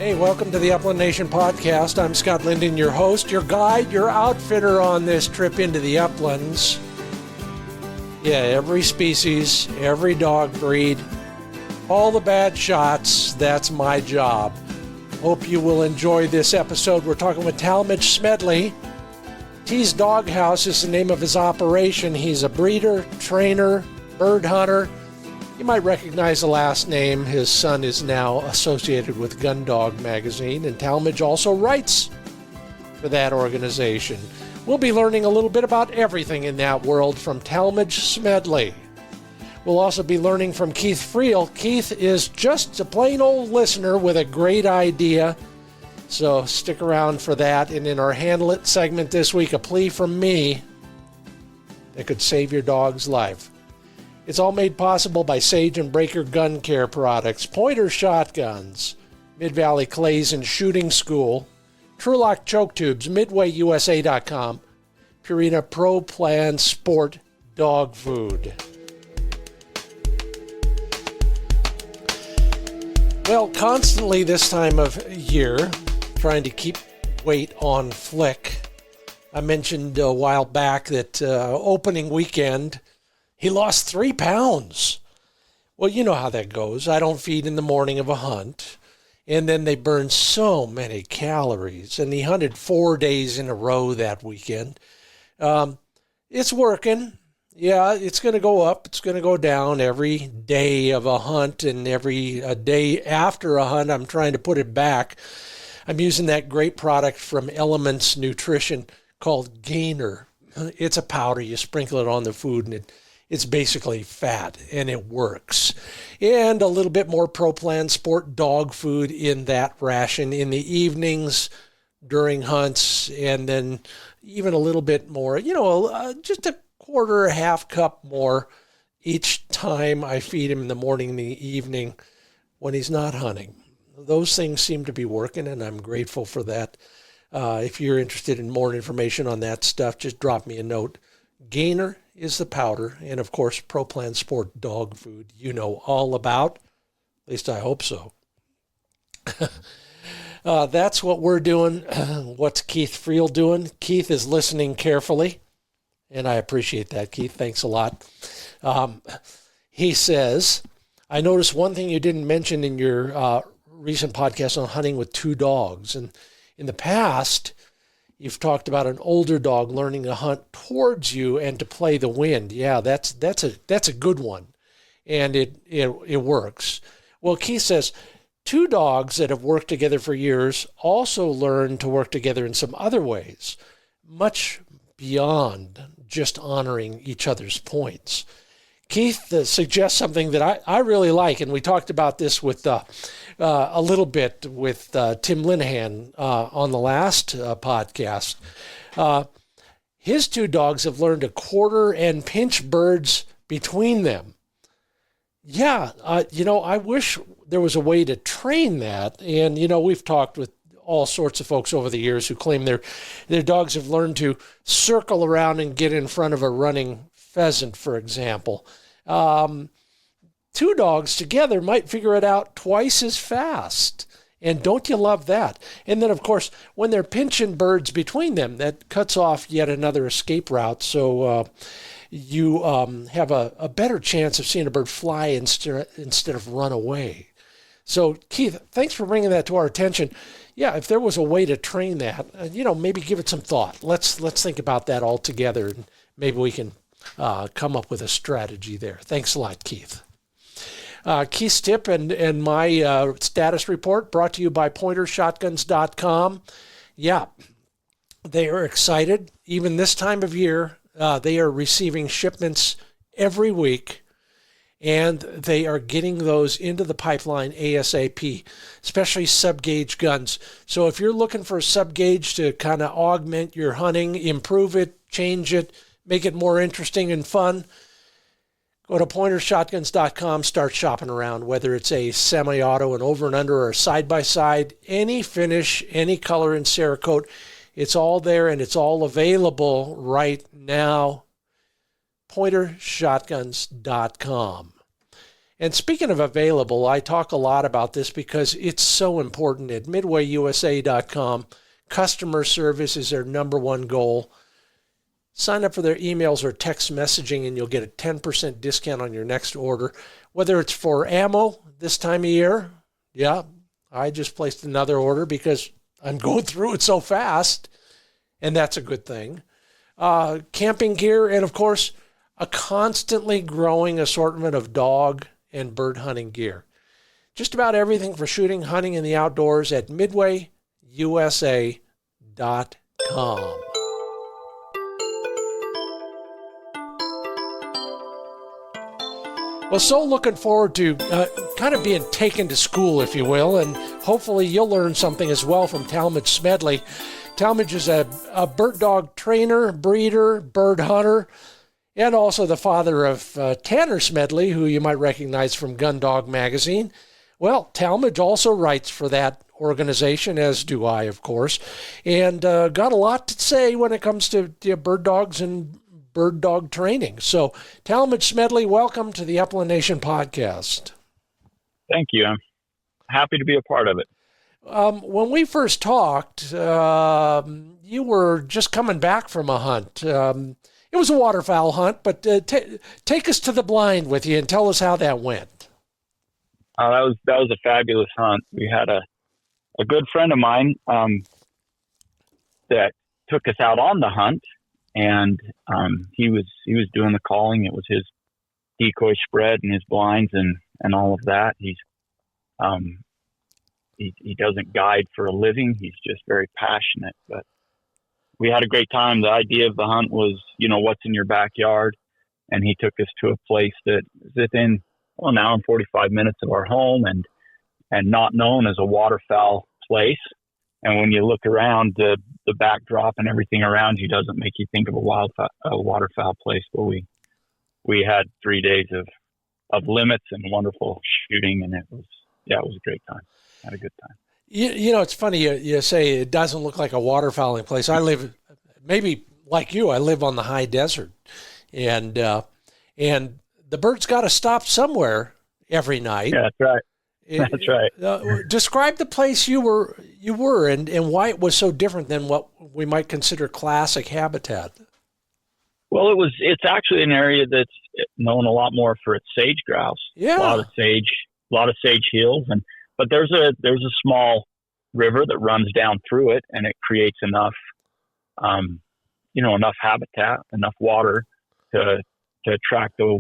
Hey, welcome to the Upland Nation podcast. I'm Scott Linden, your host, your guide, your outfitter on this trip into the uplands. Yeah, every species, every dog breed, all the bad shots, that's my job. Hope you will enjoy this episode. We're talking with Talmage Smedly. T's Doghouse is the name of his operation. He's a breeder, trainer, bird hunter. You might recognize the last name. His son is now associated with Gun Dog magazine, and Talmage also writes for that organization. We'll be learning a little bit about everything in that world from Talmage Smedly. We'll also be learning from Keith Friel. Keith is just a plain old listener with a great idea, so stick around for that. And in our Handle It segment this week, a plea from me that could save your dog's life. It's all made possible by Sage and Breaker Gun Care products, Pointer Shotguns, Mid-Valley Clays and Shooting School, TrulockChokes Tubes, MidwayUSA.com, Purina Pro Plan Sport Dog Food. Well, constantly this time of year, trying to keep weight on flick. I mentioned a while back that opening weekend, he lost 3 pounds. Well, you know how that goes. I don't feed in the morning of a hunt. And then they burn so many calories. And he hunted 4 days in a row that weekend. It's working. Yeah, it's going to go up. It's going to go down every day of a hunt. And every day after a hunt, I'm trying to put it back. I'm using that great product from Elements Nutrition called Gainer. It's a powder. You sprinkle it on the food and it's basically fat, and it works. And a little bit more Pro Plan Sport dog food in that ration in the evenings during hunts, and then even a little bit more, just a quarter or half cup more each time I feed him in the morning and the evening when he's not hunting. Those things seem to be working, and I'm grateful for that. If you're interested in more information on that stuff, just drop me a note. Gainer is the powder, and of course, Pro Plan Sport dog food you know all about. At least I hope so. That's what we're doing. What's Keith Friel doing? Keith is listening carefully, and I appreciate that, Keith. Thanks a lot. He says, I noticed one thing you didn't mention in your recent podcast on hunting with 2 dogs. And in the past, you've talked about an older dog learning to hunt towards you and to play the wind. Yeah, that's a good one, and it works. Well, Keith says 2 dogs that have worked together for years also learn to work together in some other ways, much beyond just honoring each other's points. Keith suggests something that I really like, and we talked about this with a little bit with Tim Linehan on the last podcast. His 2 dogs have learned to quarter and pinch birds between them. Yeah, I wish there was a way to train that. And, we've talked with all sorts of folks over the years who claim their dogs have learned to circle around and get in front of a running pheasant, for example. 2 dogs together might figure it out twice as fast. And don't you love that? And then, of course, when they're pinching birds between them, that cuts off yet another escape route. So you have a better chance of seeing a bird fly instead of run away. So, Keith, thanks for bringing that to our attention. Yeah, if there was a way to train that, maybe give it some thought. Let's think about that all together, and maybe we can come up with a strategy there. Thanks a lot, Keith. Keith's tip and my status report brought to you by PointerShotguns.com. Yeah, they are excited. Even this time of year, they are receiving shipments every week, and they are getting those into the pipeline ASAP, especially sub-gauge guns. So if you're looking for a sub-gauge to kind of augment your hunting, improve it, change it, make it more interesting and fun, go to PointerShotguns.com, start shopping around, whether it's a semi-auto, an over and under, or a side-by-side, any finish, any color in Cerakote. It's all there, and it's all available right now. PointerShotguns.com. And speaking of available, I talk a lot about this because it's so important. At MidwayUSA.com, customer service is their number one goal. Sign up for their emails or text messaging and you'll get a 10% discount on your next order. Whether it's for ammo this time of year, yeah, I just placed another order because I'm going through it so fast, and that's a good thing. Camping gear, and of course, a constantly growing assortment of dog and bird hunting gear. Just about everything for shooting, hunting, and the outdoors at MidwayUSA.com. Well, so looking forward to kind of being taken to school, if you will, and hopefully you'll learn something as well from Talmage Smedly. Talmage is a bird dog trainer, breeder, bird hunter, and also the father of Tanner Smedly, who you might recognize from Gun Dog magazine. Well, Talmage also writes for that organization, as do I, of course, and got a lot to say when it comes to bird dogs and bird dog training. So, Talmage Smedly, welcome to the Upland Nation podcast. Thank you. I'm happy to be a part of it. When we first talked, you were just coming back from a hunt. It was a waterfowl hunt, but take us to the blind with you and tell us how that went. That was a fabulous hunt. We had a good friend of mine that took us out on the hunt, and he was doing the calling. It was his decoy spread and his blinds and all of that. He doesn't guide for a living. He's just very passionate. But we had a great time. The idea of the hunt was, what's in your backyard, and he took us to a place that is within an hour and 45 minutes of our home, and not known as a waterfowl place. And when you look around, the backdrop and everything around you doesn't make you think of a waterfowl place. But we had 3 days of limits and wonderful shooting, and it was a great time. Had a good time. It's funny you say it doesn't look like a waterfowling place. I live, maybe like you, I live on the high desert, and the birds got to stop somewhere every night. Yeah, that's right. That's right. Describe the place you were and why it was so different than what we might consider classic habitat. Well, it's actually an area that's known a lot more for its sage grouse. Yeah. A lot of sage hills, but there's a small river that runs down through it, and it creates enough habitat, enough water to attract the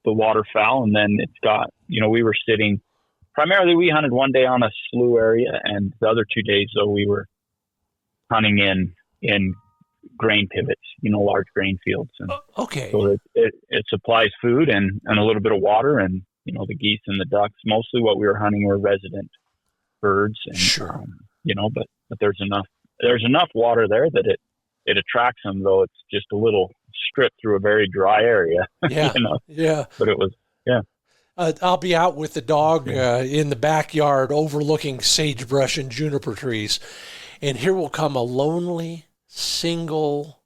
waterfowl. And then it's got, we were sitting. Primarily, we hunted one day on a slough area, and the other 2 days, though, we were hunting in grain pivots, large grain fields. And okay. So it supplies food and a little bit of water, and the geese and the ducks. Mostly, what we were hunting were resident birds, and sure. But there's enough water there that it attracts them. Though it's just a little strip through a very dry area. Yeah. Yeah. But it was I'll be out with the dog in the backyard overlooking sagebrush and juniper trees. And here will come a lonely, single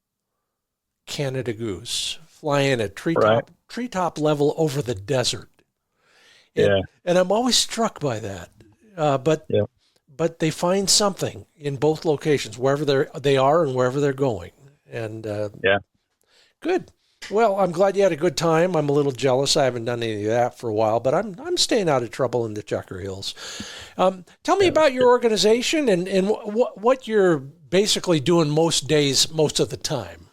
Canada goose flying at treetop level over the desert. And I'm always struck by that. But they find something in both locations, wherever they are and wherever they're going. And good. Well, I'm glad you had a good time. I'm a little jealous. I haven't done any of that for a while, but I'm staying out of trouble in the Checker Hills. Tell me about your organization and what you're basically doing most days, most of the time.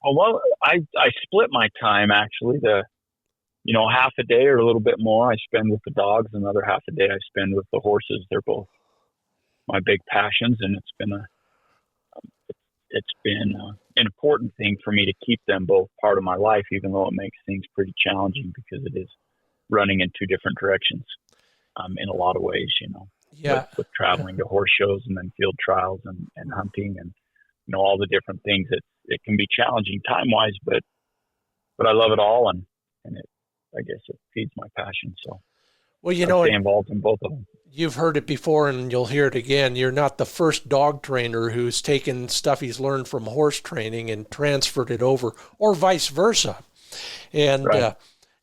Well, I split my time actually. Half a day or a little bit more I spend with the dogs, another half a day I spend with the horses. They're both my big passions, and it's been an important thing for me to keep them both part of my life, even though it makes things pretty challenging because it is running in two different directions in a lot of ways, with traveling to horse shows and then field trials and hunting and, all the different things. It can be challenging time-wise, but I love it all, and I guess it feeds my passion. So I stay involved in both of them. You've heard it before and you'll hear it again. You're not the first dog trainer who's taken stuff he's learned from horse training and transferred it over, or vice versa. And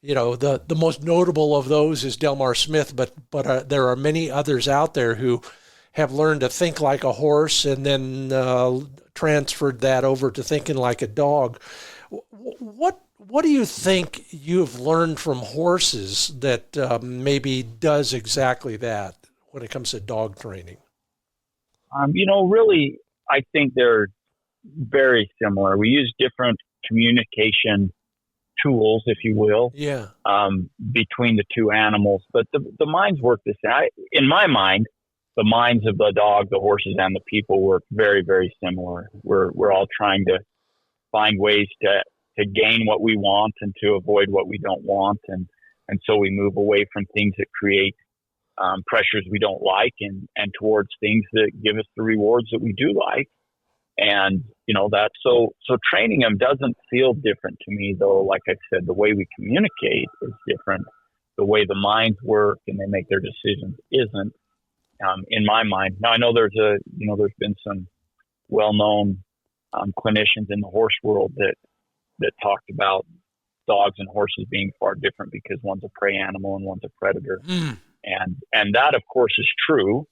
The most notable of those is Delmar Smith, but there are many others out there who have learned to think like a horse and then transferred that over to thinking like a dog. What do you think you've learned from horses that maybe does exactly that when it comes to dog training? Really, I think they're very similar. We use different communication tools, if you will, between the two animals, but the minds work the same. In my mind, the minds of the dog, the horses, and the people work very, very similar. We're all trying to find ways to gain what we want and to avoid what we don't want, and so we move away from things that create pressures we don't like, and towards things that give us the rewards that we do like. And that so training them doesn't feel different to me, though. Like I said, the way we communicate is different. The way the minds work and they make their decisions isn't. In my mind, now I know there's been some well-known clinicians in the horse world that talked about dogs and horses being far different because one's a prey animal and one's a predator. And that, of course, is true,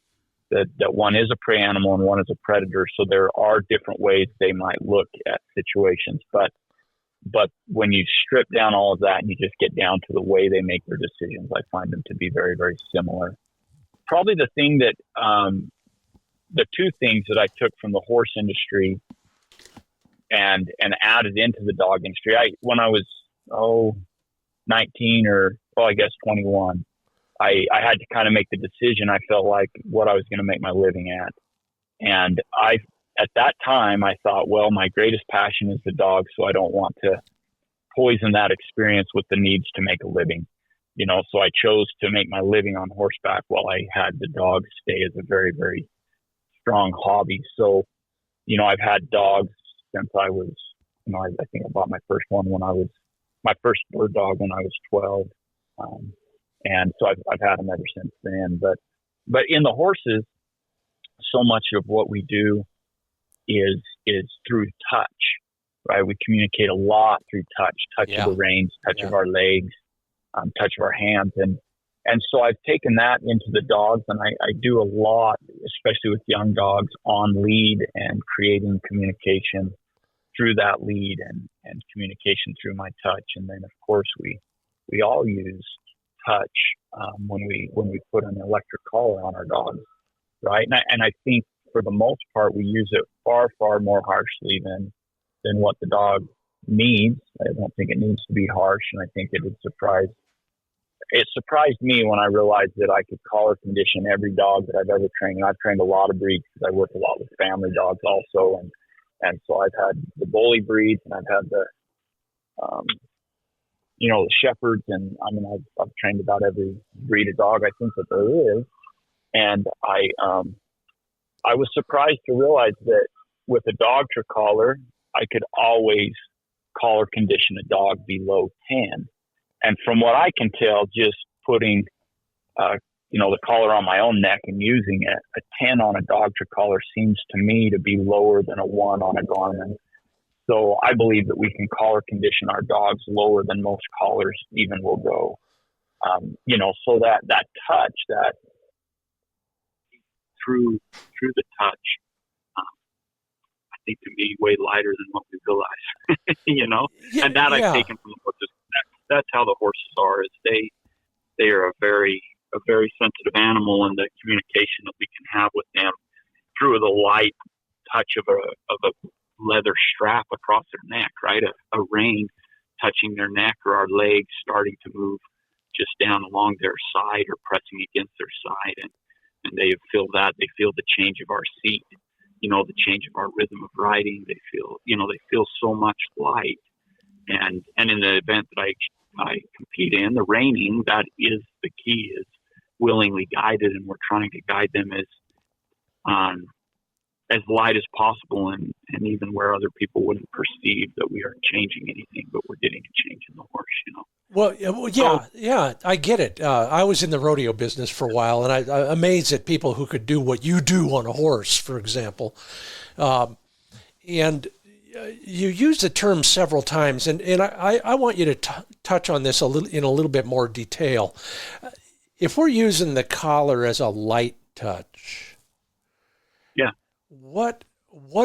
that one is a prey animal and one is a predator. So there are different ways they might look at situations. But when you strip down all of that and you just get down to the way they make their decisions, I find them to be very, very similar. Probably the thing that, the two things that I took from the horse industry and added into the dog industry, when I was 19 or, I guess 21, I had to kind of make the decision. I felt like what I was going to make my living at. And at that time, I thought, well, my greatest passion is the dog, so I don't want to poison that experience with the needs to make a living. So I chose to make my living on horseback while I had the dog stay as a very, very strong hobby. So, I've had dogs since I was, I think I bought my first one my first bird dog when I was 12. And so I've had them ever since then. But in the horses, so much of what we do is through touch, right? We communicate a lot through touch of the reins, touch of our legs, touch of our hands. And so I've taken that into the dogs, and I do a lot, especially with young dogs, on lead and creating communication through that lead and communication through my touch. And then, of course, we all use touch when we put an electric collar on our dogs, right? And I think for the most part we use it far more harshly than what the dog needs. I don't think it needs to be harsh, and I think it surprised me when I realized that I could collar condition every dog that I've ever trained. And I've trained a lot of breeds because I work a lot with family dogs also, and so I've had the bully breeds and I've had the the shepherds, and I've trained about every breed of dog I think that there is. And I was surprised to realize that with a dog trick collar, I could always collar condition a dog below 10. And from what I can tell, just putting, the collar on my own neck and using it, a 10 on a dog trick collar seems to me to be lower than a 1 on a Garmin. So I believe that we can collar condition our dogs lower than most collars even will go. So that touch, that through the touch, I think to me way lighter than what we realize. Yeah, and that I've taken from the horses. That's how the horses are. Is they are a very sensitive animal, and the communication that we can have with them through the light touch of a leather strap across their neck, right? A rein touching their neck, or our legs starting to move just down along their side or pressing against their side, and they feel that. They feel the change of our seat, the change of our rhythm of riding. They feel so much light. And in the event that I compete in, the reining, that is the key, is willingly guided, and we're trying to guide them as light as possible, and even where other people wouldn't perceive that we are changing anything, but we're getting a change in the horse, Well, yeah, I get it. I was in the rodeo business for a while, and I'm amazed at people who could do what you do on a horse, for example. And you used the term several times, and I want you to touch on this in a little bit more detail. If we're using the collar as a light touch, yeah, what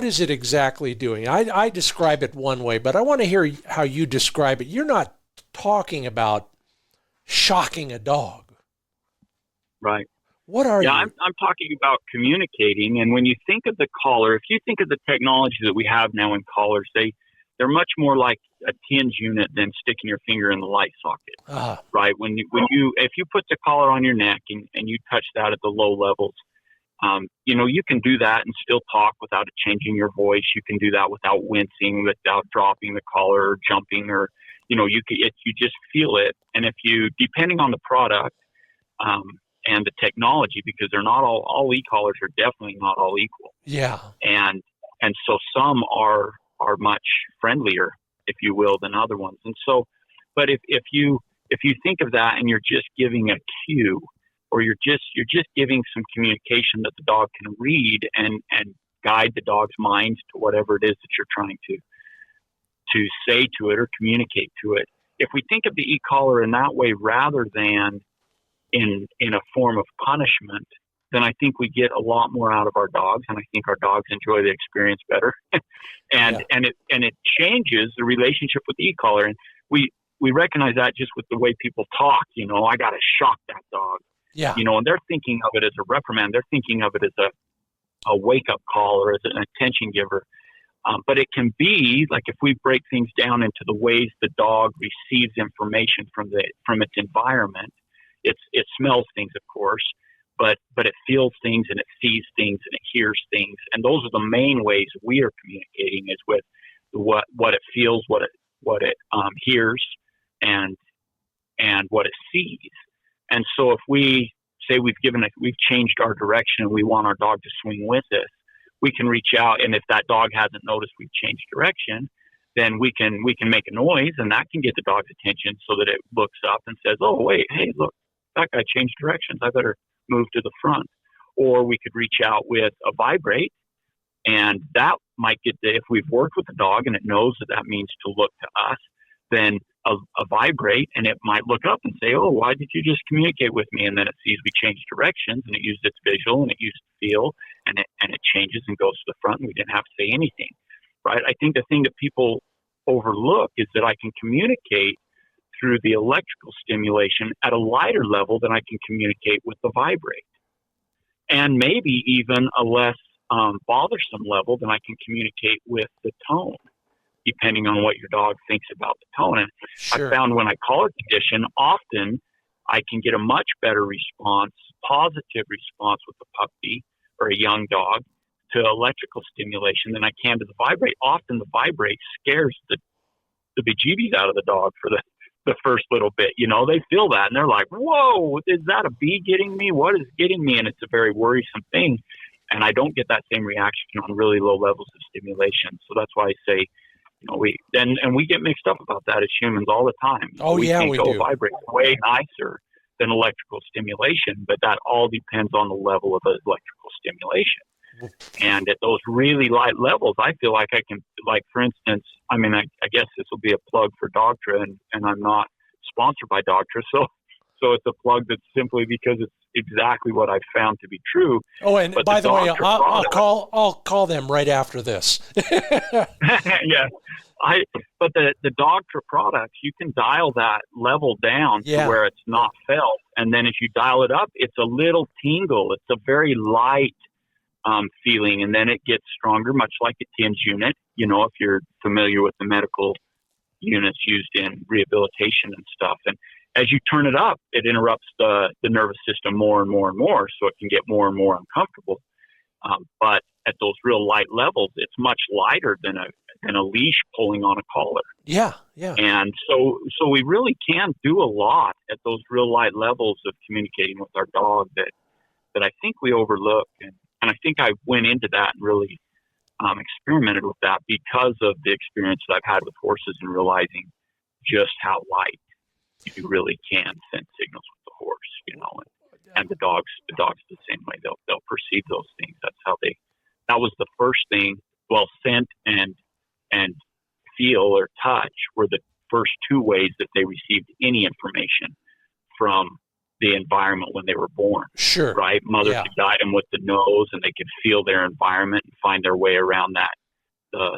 is it exactly doing? I describe it one way, but I want to hear how you describe it. You're not talking about shocking a dog. right. What are you? I'm talking about communicating. And when you think of the collar, if you think of the technology that we have now in collars, they're much more like a tinge unit than sticking your finger in the light socket, right? If you put the collar on your neck and you touch that at the low levels, you can do that and still talk without it changing your voice. You can do that without wincing, without dropping the collar or jumping, or, you just feel it. And if you, depending on the product, and the technology, because they're not all e-collars are definitely not all equal. Yeah. And so some are much friendlier, if you will, than other ones. And so, but if you think of that and you're just giving a cue, or you're just giving some communication that the dog can read and guide the dog's mind to whatever it is that you're trying to say to it or communicate to it. If we think of the e-collar in that way rather than in a form of punishment, then I think we get a lot more out of our dogs, and I think our dogs enjoy the experience better. and it changes the relationship with the e-collar. And we recognize that just with the way people talk. I got to shock that dog. Yeah. And they're thinking of it as a reprimand. They're thinking of it as a wake-up call or as an attention giver. But it can be like, if we break things down into the ways the dog receives information from its environment. It smells things, of course, but it feels things and it sees things and it hears things. And those are the main ways we are communicating, is with what it feels, what it hears, and what it sees. And so if we say we've changed our direction and we want our dog to swing with us, we can reach out. And if that dog hasn't noticed we've changed direction, then we can make a noise, and that can get the dog's attention so that it looks up and says, "Oh, wait, hey, look, that guy changed directions. I better move to the front." Or we could reach out with a vibrate, and that might if we've worked with the dog and it knows that means to look to us, then a vibrate, and it might look up and say, "Oh, why did you just communicate with me?" And then it sees we changed directions, and it used its visual and it used feel, and it changes and goes to the front, and we didn't have to say anything, right? I think the thing that people overlook is that I can communicate through the electrical stimulation at a lighter level than I can communicate with the vibrate, and maybe even a less bothersome level than I can communicate with the tone, depending on what your dog thinks about the tone. And Sure. I found when I collar condition, often I can get a much better response, positive response with the puppy or a young dog to electrical stimulation than I can to the vibrate. Often the vibrate scares the bejeebies out of the dog for the first little bit. They feel that and they're like, "Whoa, is that a bee getting me? What is getting me?" And it's a very worrisome thing. And I don't get that same reaction on really low levels of stimulation. So that's why I say, we get mixed up about that as humans all the time. Oh, we yeah, think, we do. Vibrate's way nicer than electrical stimulation, but that all depends on the level of the electrical stimulation. And at those really light levels, I feel like I can, like, for instance, I guess this will be a plug for Dogtra, and I'm not sponsored by Dogtra, so it's a plug that's simply because it's exactly what I've found to be true. Oh, and but by the way, I'll call them right after this. Yeah. But the Dogtra products, you can dial that level down to where it's not felt. And then if you dial it up, it's a little tingle. It's a very light feeling, and then it gets stronger, much like a tinge unit. If you're familiar with the medical units used in rehabilitation and stuff. And as you turn it up, it interrupts the nervous system more and more and more, so it can get more and more uncomfortable. But at those real light levels, it's much lighter than a leash pulling on a collar. Yeah. And so we really can do a lot at those real light levels of communicating with our dog that I think we overlook. And I think I went into that and really experimented with that because of the experience that I've had with horses and realizing just how light you really can send signals with the horse, and the dogs the same way. They'll perceive those things. That's how that was the first thing. Well, scent and feel or touch were the first two ways that they received any information from the environment when they were born. Sure. Right? Mothers could guide them with the nose, and they could feel their environment and find their way around that, the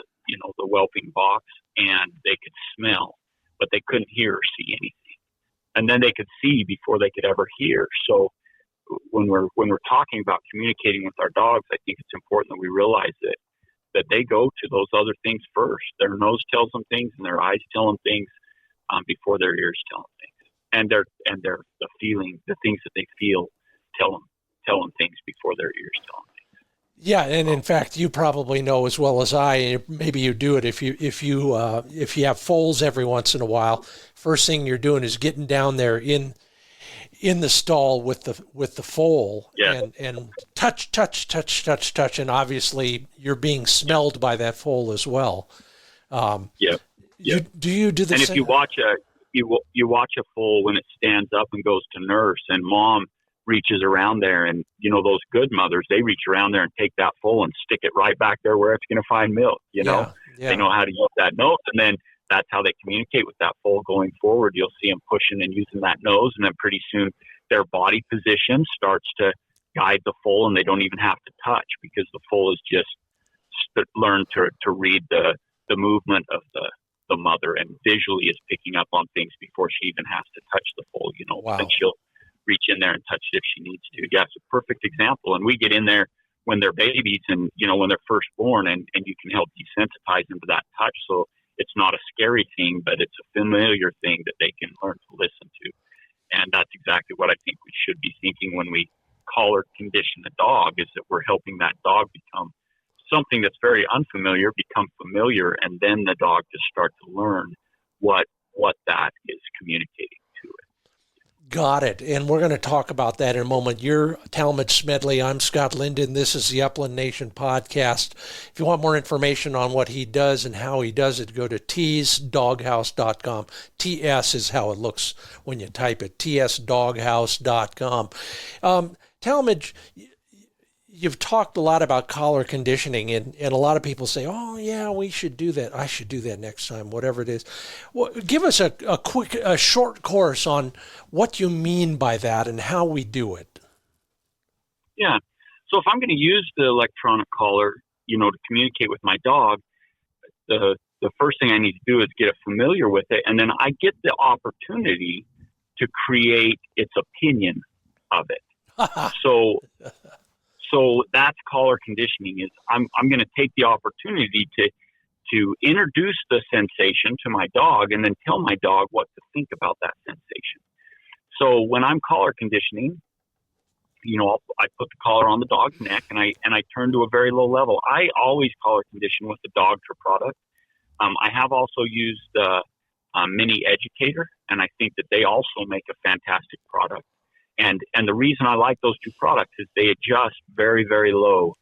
whelping box, and they could smell, but they couldn't hear or see anything. And then they could see before they could ever hear. So when we're talking about communicating with our dogs, I think it's important that we realize that they go to those other things first. Their nose tells them things, and their eyes tell them things before their ears tell them things. And the feeling, the things that they feel, tell them things before their ears tell them things. Yeah, and in fact, you probably know as well as I, and maybe you do it if you have foals every once in a while. First thing you're doing is getting down there in the stall with the foal, and touch, and obviously you're being smelled by that foal as well. Do you do the and same? If you watch a foal when it stands up and goes to nurse, and mom reaches around there, and those good mothers, they reach around there and take that foal and stick it right back there where it's going to find milk. They know how to use that nose, and then that's how they communicate with that foal going forward. You'll see them pushing and using that nose, and then pretty soon their body position starts to guide the foal, and they don't even have to touch, because the foal has just learned to read the movement of the mother, and visually is picking up on things before she even has to touch the foal. Wow. And she'll reach in there and touch it if she needs to. Yeah, it's a perfect example. And we get in there when they're babies, and when they're first born, and you can help desensitize them to that touch. So it's not a scary thing, but it's a familiar thing that they can learn to listen to. And that's exactly what I think we should be thinking when we collar condition the dog, is that we're helping that dog become something that's very unfamiliar, become familiar, and then the dog just start to learn what that is communicating to it. Got it. And we're going to talk about that in a moment. You're Talmage Smedly. I'm Scott Linden. This is the Upland Nation podcast. If you want more information on what he does and how he does it, go to tsdoghouse.com. TS is how it looks when you type it, tsdoghouse.com. Talmage, you've talked a lot about collar conditioning, and a lot of people say, oh, yeah, we should do that. I should do that next time, whatever it is. Well, give us a short course on what you mean by that and how we do it. Yeah. So if I'm going to use the electronic collar, to communicate with my dog, the first thing I need to do is get it familiar with it, and then I get the opportunity to create its opinion of it. So that's collar conditioning. Is I'm going to take the opportunity to introduce the sensation to my dog, and then tell my dog what to think about that sensation. So when I'm collar conditioning, I put the collar on the dog's neck, and I turn to a very low level. I always collar condition with the Dogtra product. I have also used the Mini Educator, and I think that they also make a fantastic product. And the reason I like those two products is they adjust very, very low.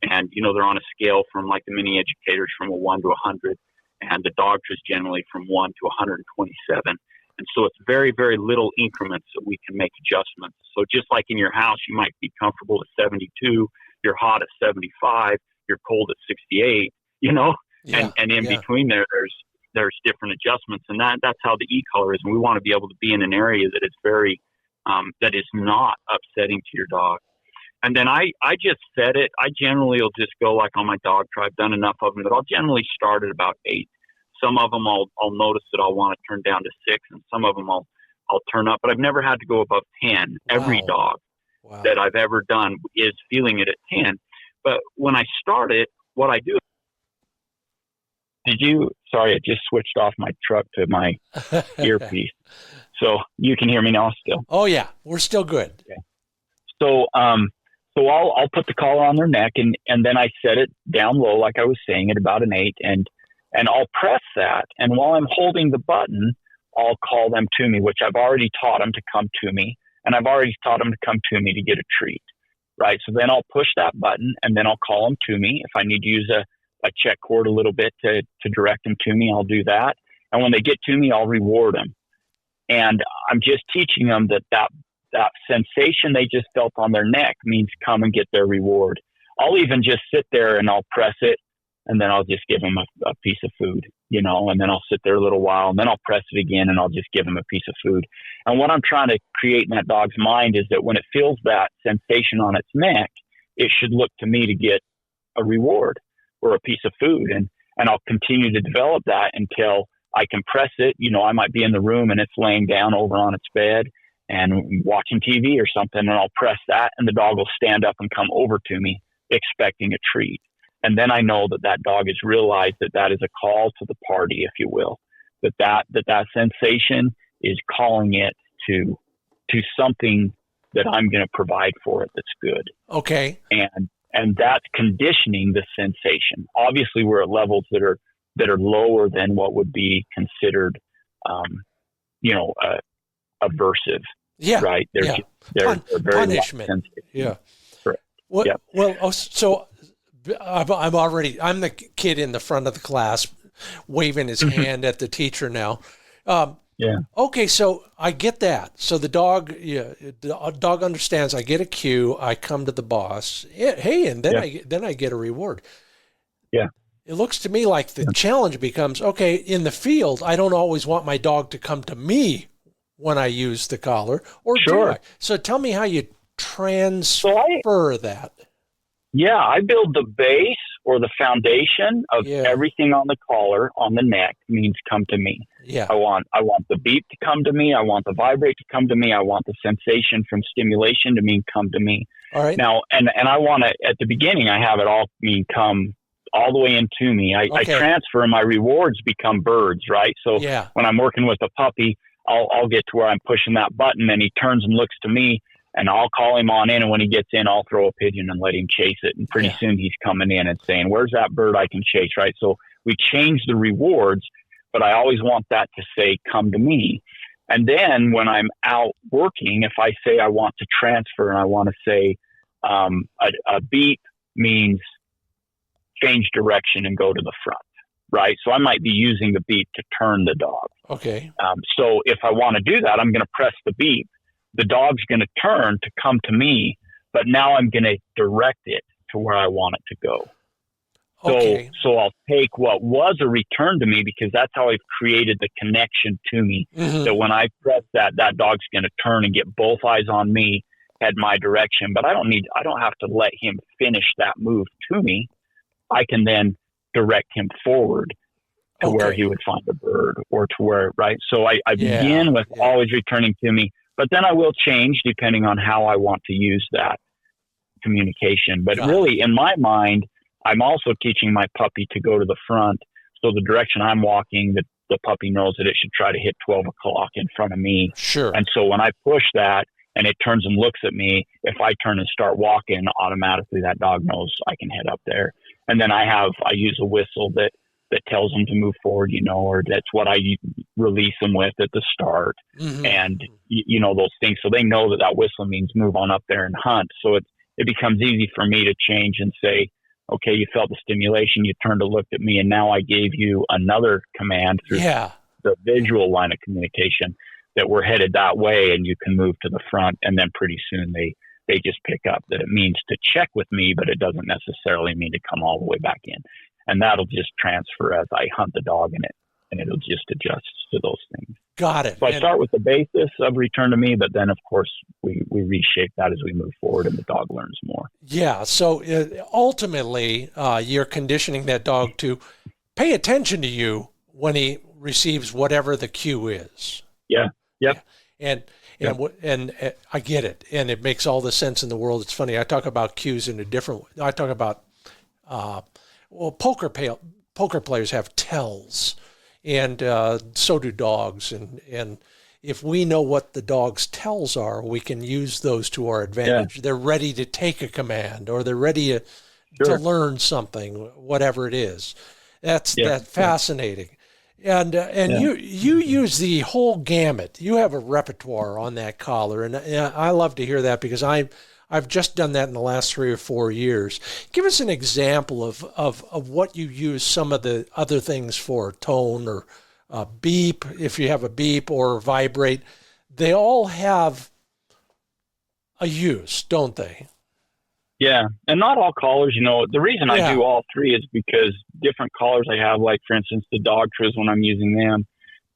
And, they're on a scale from, like, the Mini Educators from a 1 to 100, and the Dogtra's generally from 1 to 127. And so it's very, very little increments that we can make adjustments. So just like in your house, you might be comfortable at 72, you're hot at 75, you're cold at 68, and in between there's different adjustments. And that's how the e-collar is. And we want to be able to be in an area that is very, that is not upsetting to your dog. And then I just set it. I generally will just go like on my Dogtra. I've done enough of them that I'll generally start at about 8. Some of them I'll notice that I'll want to turn down to 6, and some of them I'll turn up. But I've never had to go above 10. Wow. Every dog that I've ever done is feeling it at 10. But when I start it, what I do. Sorry, I just switched off my truck to my earpiece. So you can hear me now still. Oh yeah, we're still good. Okay. So I'll put the collar on their neck, and then I set it down low, like I was saying, at about an 8, and I'll press that. And while I'm holding the button, I'll call them to me, which I've already taught them to come to me, and I've already taught them to come to me to get a treat, right? So then I'll push that button, and then I'll call them to me. If I need to use a checkcord a little bit to direct them to me, I'll do that. And when they get to me, I'll reward them. And I'm just teaching them that sensation they just felt on their neck means come and get their reward. I'll even just sit there and I'll press it and then I'll just give him a piece of food, and then I'll sit there a little while, and then I'll press it again, and I'll just give him a piece of food. And what I'm trying to create in that dog's mind is that when it feels that sensation on its neck, it should look to me to get a reward or a piece of food. And I'll continue to develop that until I can press it. I might be in the room and it's laying down over on its bed and watching TV or something, and I'll press that, and the dog will stand up and come over to me expecting a treat. And then I know that dog has realized that is a call to the party, if you will, that sensation is calling it to something that I'm going to provide for it that's good. Okay. And that's conditioning the sensation. Obviously, we're at levels that are lower than what would be considered, aversive. Yeah. Right. They're very punishment. Yeah. Correct. Well, yeah. Well, so I'm the kid in the front of the class waving his hand at the teacher now. Yeah. Okay, so I get that. So the dog understands. I get a cue. I come to the boss. Hey, and then I get a reward. Yeah. It looks to me like the challenge becomes, okay, in the field, I don't always want my dog to come to me when I use the collar, or do I? So tell me how you transfer that. Yeah, I build the base or the foundation of everything on the collar, on the neck, means come to me. Yeah. I want the beep to come to me. I want the vibrate to come to me. I want the sensation from stimulation to mean come to me. All right. Now, and I want to, at the beginning, I have it all mean come all the way into me. I transfer, and my rewards become birds, right? So when I'm working with a puppy, I'll get to where I'm pushing that button, and he turns and looks to me, and I'll call him on in. And when he gets in, I'll throw a pigeon and let him chase it. And pretty soon he's coming in and saying, where's that bird I can chase, right? So we change the rewards, but I always want that to say, come to me. And then when I'm out working, if I say I want to transfer, and I want to say a beep means change direction and go to the front, right? So I might be using the beep to turn the dog. Okay. So if I want to do that, I'm going to press the beep. The dog's going to turn to come to me, but now I'm going to direct it to where I want it to go. So I'll take what was a return to me, because that's how I've created the connection to me. Mm-hmm. So when I press that dog's going to turn and get both eyes on me, head my direction. But I don't have to let him finish that move to me. I can then direct him forward to where he would find a bird, or to where, right? So I begin with always returning to me, but then I will change depending on how I want to use that communication. But really, in my mind, I'm also teaching my puppy to go to the front. So the direction I'm walking, the puppy knows that it should try to hit 12 o'clock in front of me. Sure. And so when I push that and it turns and looks at me, if I turn and start walking, automatically that dog knows I can head up there. And then I use a whistle that tells them to move forward, or that's what I release them with at the start. Mm-hmm. And, those things. So they know that whistle means move on up there and hunt. So it becomes easy for me to change and say, okay, you felt the stimulation, you turned to look at me, and now I gave you another command through the visual line of communication that we're headed that way, and you can move to the front. And then pretty soon they just pick up that it means to check with me, but it doesn't necessarily mean to come all the way back in. And that'll just transfer as I hunt the dog in it, and it'll just adjust to those things. Got it. So I start with the basis of return to me, but then, of course, we reshape that as we move forward, and the dog learns more. Yeah. So ultimately, you're conditioning that dog to pay attention to you when he receives whatever the cue is. Yeah. Yep. And I get it, and it makes all the sense in the world. It's funny. I talk about cues in a different way. I talk about poker players have tells, and so do dogs. And if we know what the dog's tells are, we can use those to our advantage. Yeah. They're ready to take a command, or they're ready to learn something, whatever it is. That's fascinating. And you use the whole gamut. You have a repertoire on that collar, and I love to hear that, because I've just done that in the last 3 or 4 years. Give us an example of what you use some of the other things for, tone or beep, if you have a beep, or vibrate. They all have a use, don't they? Yeah. And not all collars, the reason I do all three is because different collars I have, like for instance, the dog Triz, when I'm using them,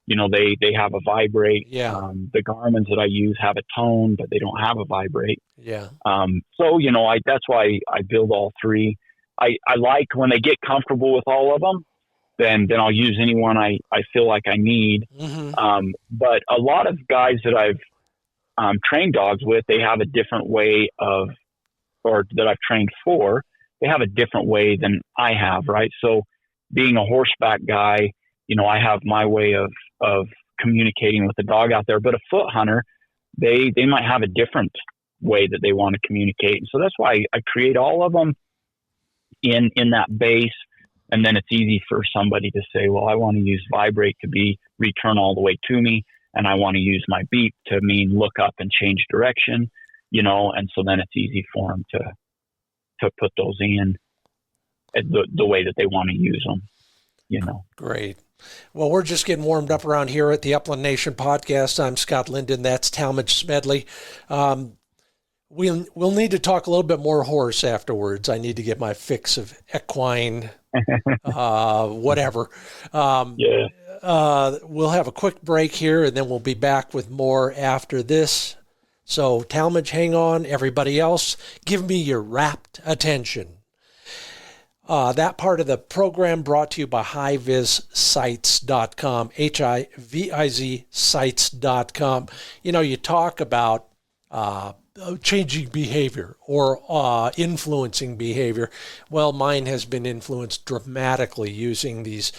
they have a vibrate. Yeah. The Garmins that I use have a tone, but they don't have a vibrate. Yeah. So, that's why I build all three. I like when they get comfortable with all of them, then I'll use any one I feel like I need. Mm-hmm. But a lot of guys that I've trained dogs with, they have a different way or that I've trained for, they have a different way than I have, right? So being a horseback guy, I have my way of communicating with the dog out there, but a foot hunter, they might have a different way that they want to communicate. And so that's why I create all of them in that base. And then it's easy for somebody to say, well, I want to use vibrate to be return all the way to me. And I want to use my beep to mean look up and change direction, and so then it's easy for them to put those in the way that they want to use them, Great. Well, we're just getting warmed up around here at the Upland Nation podcast. I'm Scott Linden. That's Talmage Smedly. We'll need to talk a little bit more horse afterwards. I need to get my fix of equine, whatever. We'll have a quick break here, and then we'll be back with more after this. So, Talmage, hang on. Everybody else, give me your rapt attention. That part of the program brought to you by HiVizSites.com, HIVIZ sites.com. You talk about changing behavior or influencing behavior. Well, mine has been influenced dramatically using these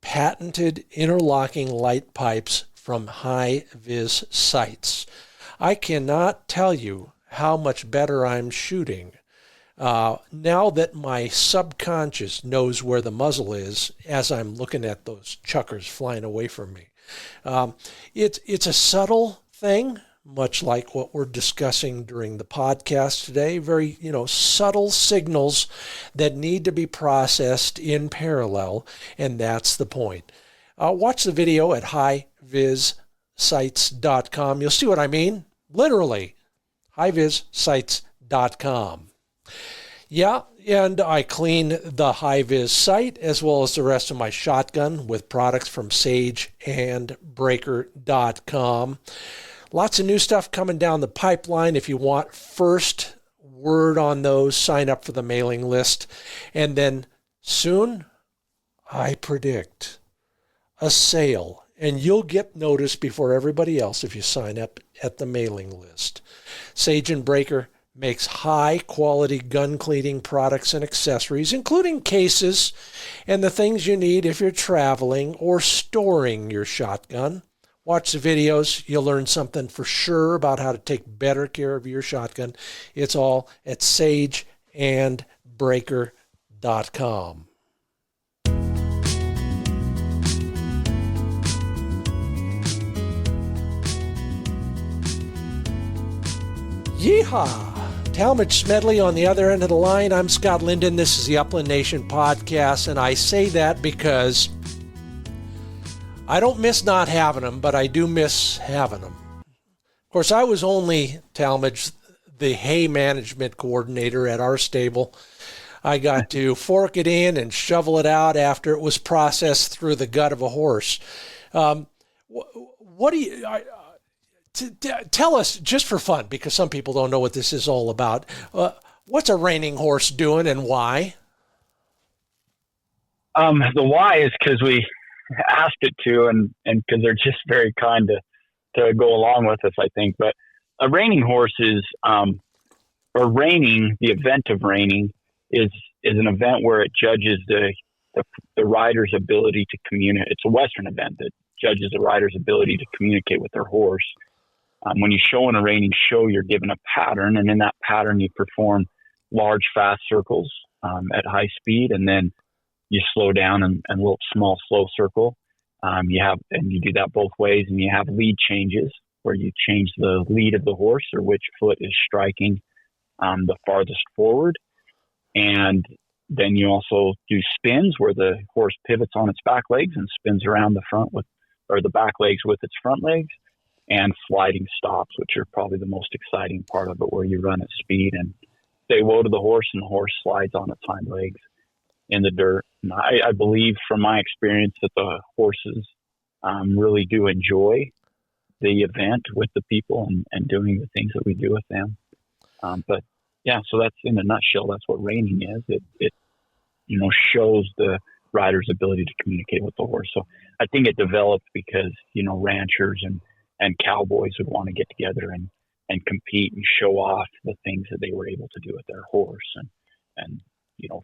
patented interlocking light pipes from HiViz Sites. I cannot tell you how much better I'm shooting now that my subconscious knows where the muzzle is as I'm looking at those chuckers flying away from me. It's a subtle thing, much like what we're discussing during the podcast today. Very, subtle signals that need to be processed in parallel, and that's the point. Watch the video at HiVizSites.com. You'll see what I mean. Literally, HiVizSites.com. Yeah, and I clean the HiViz site as well as the rest of my shotgun with products from sageandbreaker.com. Lots of new stuff coming down the pipeline. If you want first word on those, sign up for the mailing list. And then soon, I predict a sale. And you'll get notice before everybody else if you sign up at the mailing list. Sage and Breaker makes high-quality gun cleaning products and accessories, including cases and the things you need if you're traveling or storing your shotgun. Watch the videos. You'll learn something for sure about how to take better care of your shotgun. It's all at sageandbreaker.com. Yeehaw! Talmage Smedly on the other end of the line. I'm Scott Linden. This is the Upland Nation podcast, and I say that because I don't miss not having them, but I do miss having them. Of course, I was only, Talmage, the hay management coordinator at our stable. I got to fork it in and shovel it out after it was processed through the gut of a horse. What do you... tell us, just for fun, because some people don't know what this is all about, what's a reining horse doing and why? The why is because we asked it to, and because they're just very kind to go along with us, I think. But a reining horse is, or reining, the event of reining is an event where it judges the rider's ability to communicate. It's a Western event that judges the rider's ability to communicate with their horse. When you show in a reining show, you're given a pattern, and in that pattern, you perform large, fast circles at high speed, and then you slow down and a little small, slow circle. You do that both ways, and you have lead changes where you change the lead of the horse or which foot is striking the farthest forward, and then you also do spins where the horse pivots on its back legs and spins around the back legs with its front legs. And sliding stops, which are probably the most exciting part of it, where you run at speed and say whoa to the horse, and the horse slides on its hind legs in the dirt. And I believe from my experience that the horses really do enjoy the event with the people and doing the things that we do with them. But yeah, so that's in a nutshell, that's what reining is. It shows the rider's ability to communicate with the horse. So I think it developed because, ranchers and cowboys would want to get together and compete and show off the things that they were able to do with their horse. And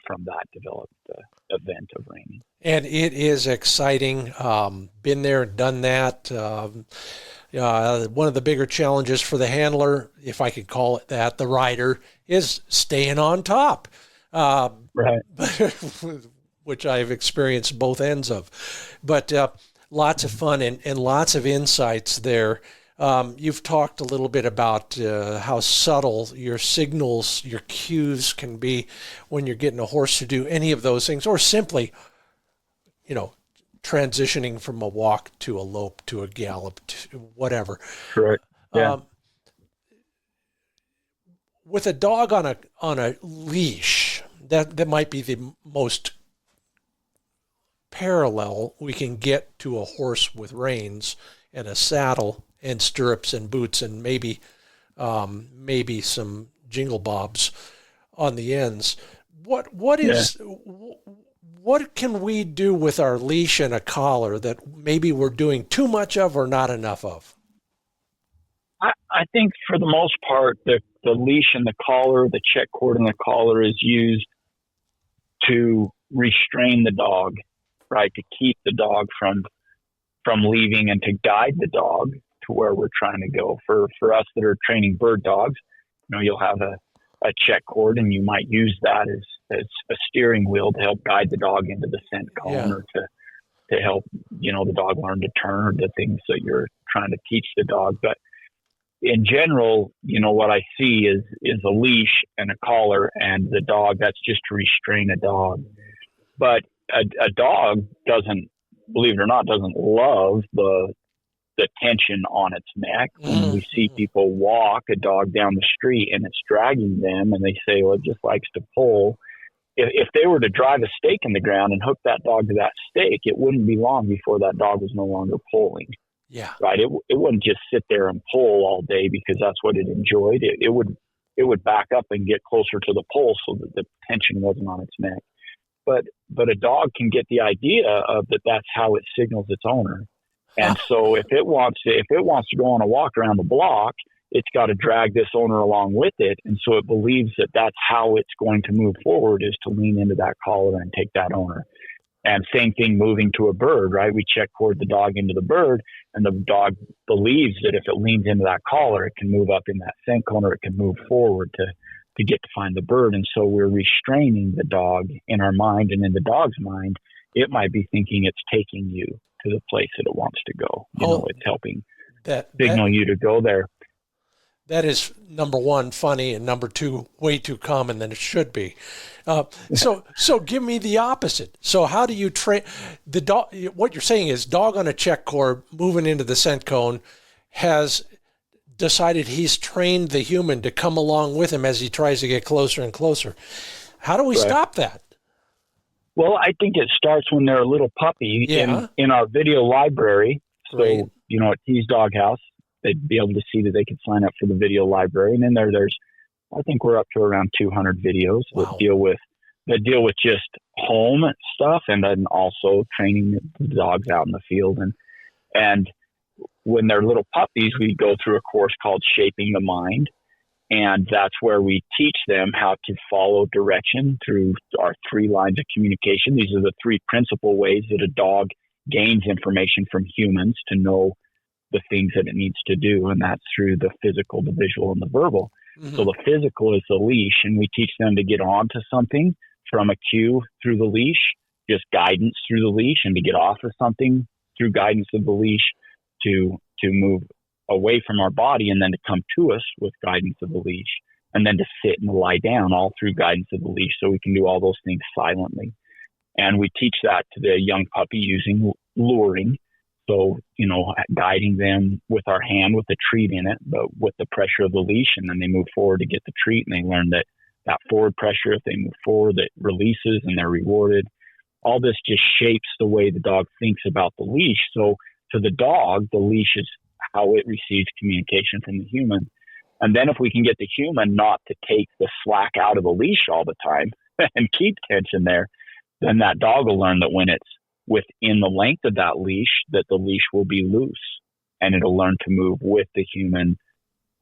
from that developed the event of reining. And it is exciting. Been there, done that. One of the bigger challenges for the handler, if I could call it that, the rider, is staying on top. Right. Which I've experienced both ends of. But lots of fun and lots of insights there. You've talked a little bit about how subtle your signals, your cues can be when you're getting a horse to do any of those things, or simply, transitioning from a walk to a lope to a gallop to whatever. Correct. Yeah. With a dog on a leash, that might be the most parallel we can get to a horse with reins and a saddle and stirrups and boots and maybe some jingle bobs on the ends. What can we do with our leash and a collar that maybe we're doing too much of or not enough of? I think for the most part, the leash and the collar, the check cord and the collar is used to restrain the dog, right? To keep the dog from leaving and to guide the dog to where we're trying to go. For us that are training bird dogs, you'll have a check cord and you might use that as a steering wheel to help guide the dog into the scent cone or to help, the dog learn to turn or the things that you're trying to teach the dog. But in general, what I see is a leash and a collar and the dog, that's just to restrain a dog. But a dog doesn't, believe it or not, doesn't love the tension on its neck. When we see people walk a dog down the street and it's dragging them and they say, well, it just likes to pull. If they were to drive a stake in the ground and hook that dog to that stake, it wouldn't be long before that dog was no longer pulling. Yeah. Right. It wouldn't just sit there and pull all day because that's what it enjoyed. It would back up and get closer to the pole so that the tension wasn't on its neck. But a dog can get the idea of that's how it signals its owner. And so if it wants to go on a walk around the block, it's got to drag this owner along with it. And so it believes that that's how it's going to move forward, is to lean into that collar and take that owner. And same thing moving to a bird, right? We check cord the dog into the bird, and the dog believes that if it leans into that collar, it can move up in that scent cone, or it can move forward to get to find the bird. And so we're restraining the dog in our mind, and in the dog's mind, it might be thinking it's taking you to the place that it wants to go. It's helping signal you to go there. That is, number one, funny, and number two, way too common than it should be. So give me the opposite. So how do you train the dog? What you're saying is dog on a check cord moving into the scent cone has decided he's trained the human to come along with him as he tries to get closer and closer. How do we stop that? Well, I think it starts when they're a little puppy in our video library. Great. So, at T's Dog House, they'd be able to see that they could sign up for the video library. And then there's, I think we're up to around 200 videos that deal with just home stuff, and then also training the dogs out in the field. And when they're little puppies, we go through a course called Shaping the Mind. And that's where we teach them how to follow direction through our 3 lines of communication. These are the 3 principal ways that a dog gains information from humans to know the things that it needs to do. And that's through the physical, the visual, and the verbal. Mm-hmm. So the physical is the leash, and we teach them to get onto something from a cue through the leash, just guidance through the leash, and to get off of something through guidance of the leash, to move away from our body and then to come to us with guidance of the leash, and then to sit and lie down, all through guidance of the leash. So we can do all those things silently. And we teach that to the young puppy using luring. So, guiding them with our hand with the treat in it, but with the pressure of the leash, and then they move forward to get the treat, and they learn that that forward pressure. If they move forward, it releases and they're rewarded. All this just shapes the way the dog thinks about the leash. So to the dog, the leash is how it receives communication from the human. And then if we can get the human not to take the slack out of the leash all the time and keep tension there, then that dog will learn that when it's within the length of that leash, that the leash will be loose, and it'll learn to move with the human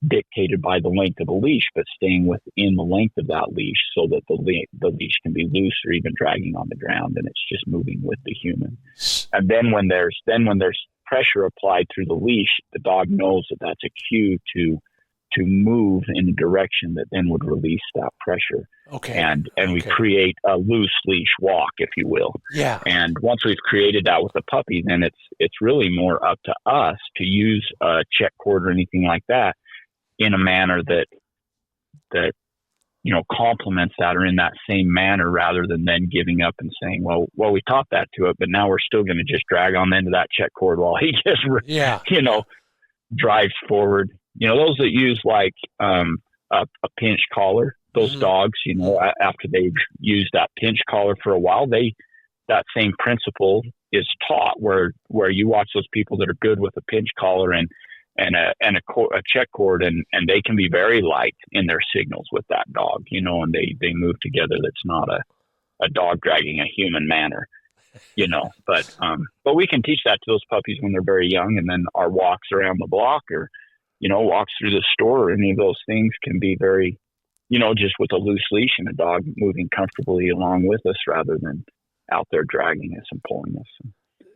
dictated by the length of the leash, but staying within the length of that leash so that the leash can be loose or even dragging on the ground, and it's just moving with the human. And then when there's pressure applied through the leash, the dog knows that that's a cue to move in a direction that then would release that pressure. Okay. And we create a loose leash walk, if you will. Yeah. And once we've created that with the puppy, then it's really more up to us to use a check cord or anything like that in a manner that complements that, or in that same manner, rather than then giving up and saying, well, we taught that to it, but now we're still going to just drag on into that check cord while he just, drives forward. Those that use like a pinch collar, those dogs, after they've used that pinch collar for a while, that same principle is taught where you watch those people that are good with a pinch collar and a check cord, and they can be very light in their signals with that dog, and they move together. That's not a dog dragging a human manner, but we can teach that to those puppies when they're very young. And then our walks around the block, or, walks through the store, or any of those things can be very, just with a loose leash and a dog moving comfortably along with us rather than out there dragging us and pulling us.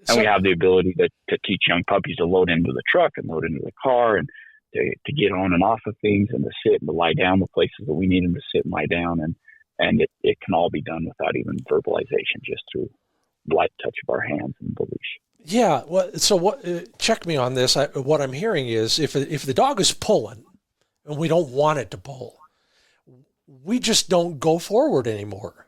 And we have the ability to teach young puppies to load into the truck and load into the car, and to get on and off of things, and to sit and to lie down the places that we need them to sit and lie down. And it can all be done without even verbalization, just through light touch of our hands and the leash. Yeah. Well, so what? Check me on this. What I'm hearing is if the dog is pulling and we don't want it to pull, we just don't go forward anymore.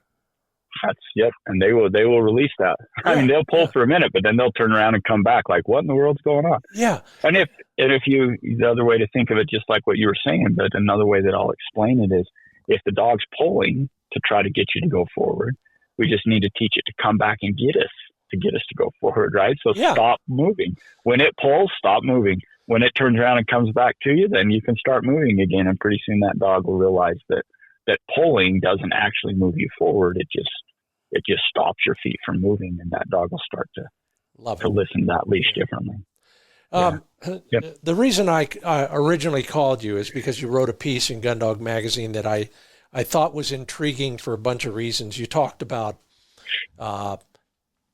Yep. And they will release that. Yeah, I mean, they'll pull for a minute, but then they'll turn around and come back like, what in the world's going on? Yeah. And if the other way to think of it, just like what you were saying, but another way that I'll explain it is, if the dog's pulling to try to get you to go forward, we just need to teach it to come back and get us to go forward, right? So Stop moving. When it pulls, stop moving. When it turns around and comes back to you, then you can start moving again. And pretty soon that dog will realize that pulling doesn't actually move you forward. It just stops your feet from moving, and that dog will start to listen to that leash differently. The reason I originally called you is because you wrote a piece in Gun Dog Magazine that I thought was intriguing for a bunch of reasons. You talked about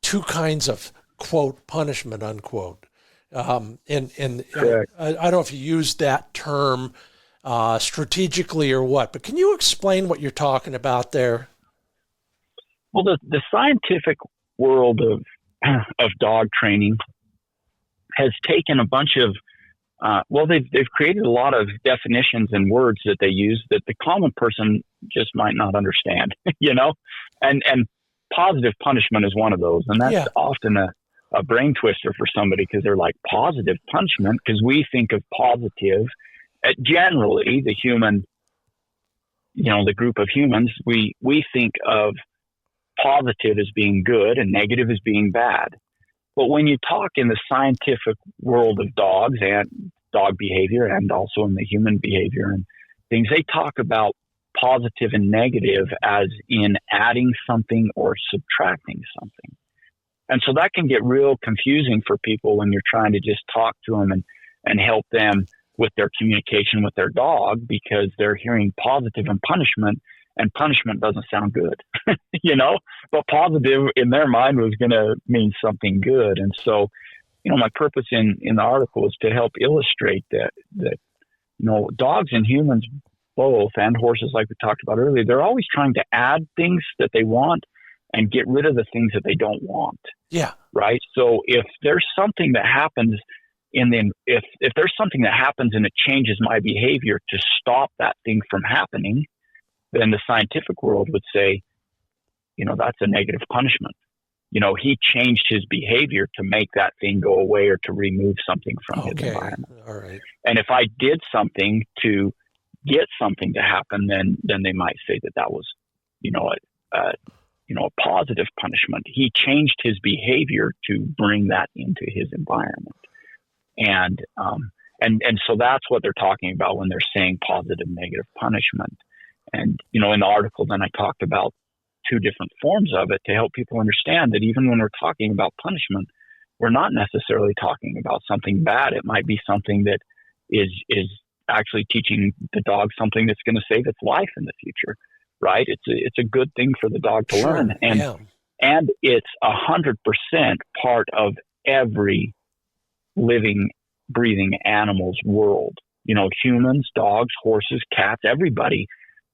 two kinds of, quote, punishment, unquote. And I don't know if you used that term strategically or what, but can you explain what you're talking about there? Well, the scientific world of dog training has taken a bunch of, they've created a lot of definitions and words that they use that the common person just might not understand, and positive punishment is one of those. And that's often a brain twister for somebody, because they're like, positive punishment? Because we think of positive, generally the human, the group of humans, we think of positive as being good and negative as being bad. But when you talk in the scientific world of dogs and dog behavior, and also in the human behavior and things, they talk about positive and negative as in adding something or subtracting something. And so that can get real confusing for people when you're trying to just talk to them and help them with their communication with their dog, because they're hearing positive and punishment doesn't sound good, but positive in their mind was going to mean something good. And so, my purpose in the article is to help illustrate that dogs and humans both, and horses, like we talked about earlier, they're always trying to add things that they want and get rid of the things that they don't want. Yeah. Right. So if there's something that happens if there's something that happens and it changes my behavior to stop that thing from happening, then the scientific world would say, that's a negative punishment. He changed his behavior to make that thing go away or to remove something from his environment. All right. And if I did something to get something to happen, then they might say that was, a positive punishment. He changed his behavior to bring that into his environment. And so that's what they're talking about when they're saying positive, negative punishment. And, in the article, then I talked about two different forms of it to help people understand that even when we're talking about punishment, we're not necessarily talking about something bad. It might be something that is actually teaching the dog something that's going to save its life in the future, right? It's a good thing for the dog to learn. And it's 100% part of every living, breathing animal's world. Humans, dogs, horses, cats, everybody.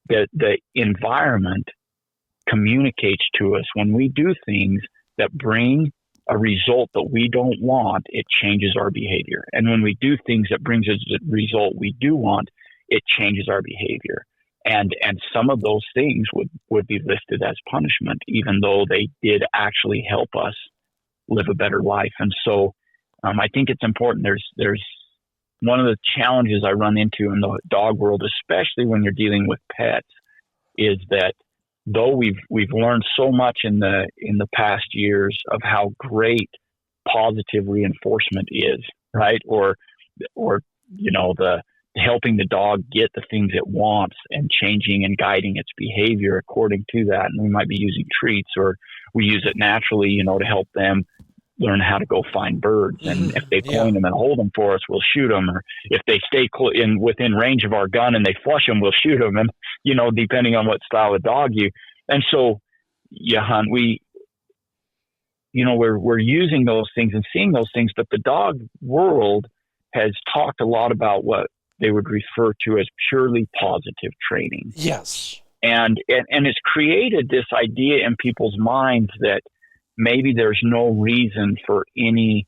The environment communicates to us when we do things that bring a result that we don't want. It changes our behavior. And when we do things that brings us a result we do want, it changes our behavior. And some of those things would be listed as punishment, even though they did actually help us live a better life. And so I think it's important. There's one of the challenges I run into in the dog world, especially when you're dealing with pets, is that though we've learned so much in the past years of how great positive reinforcement is, right? Or the helping the dog get the things it wants and changing and guiding its behavior according to that. And we might be using treats, or we use it naturally, to help them learn how to go find birds. And if they point them and hold them for us, we'll shoot them. Or if they stay within range of our gun and they flush them, we'll shoot them. And, depending on what style of dog and so hunt, we're using those things and seeing those things, but the dog world has talked a lot about what they would refer to as purely positive training. Yes. And it's created this idea in people's minds that maybe there's no reason for any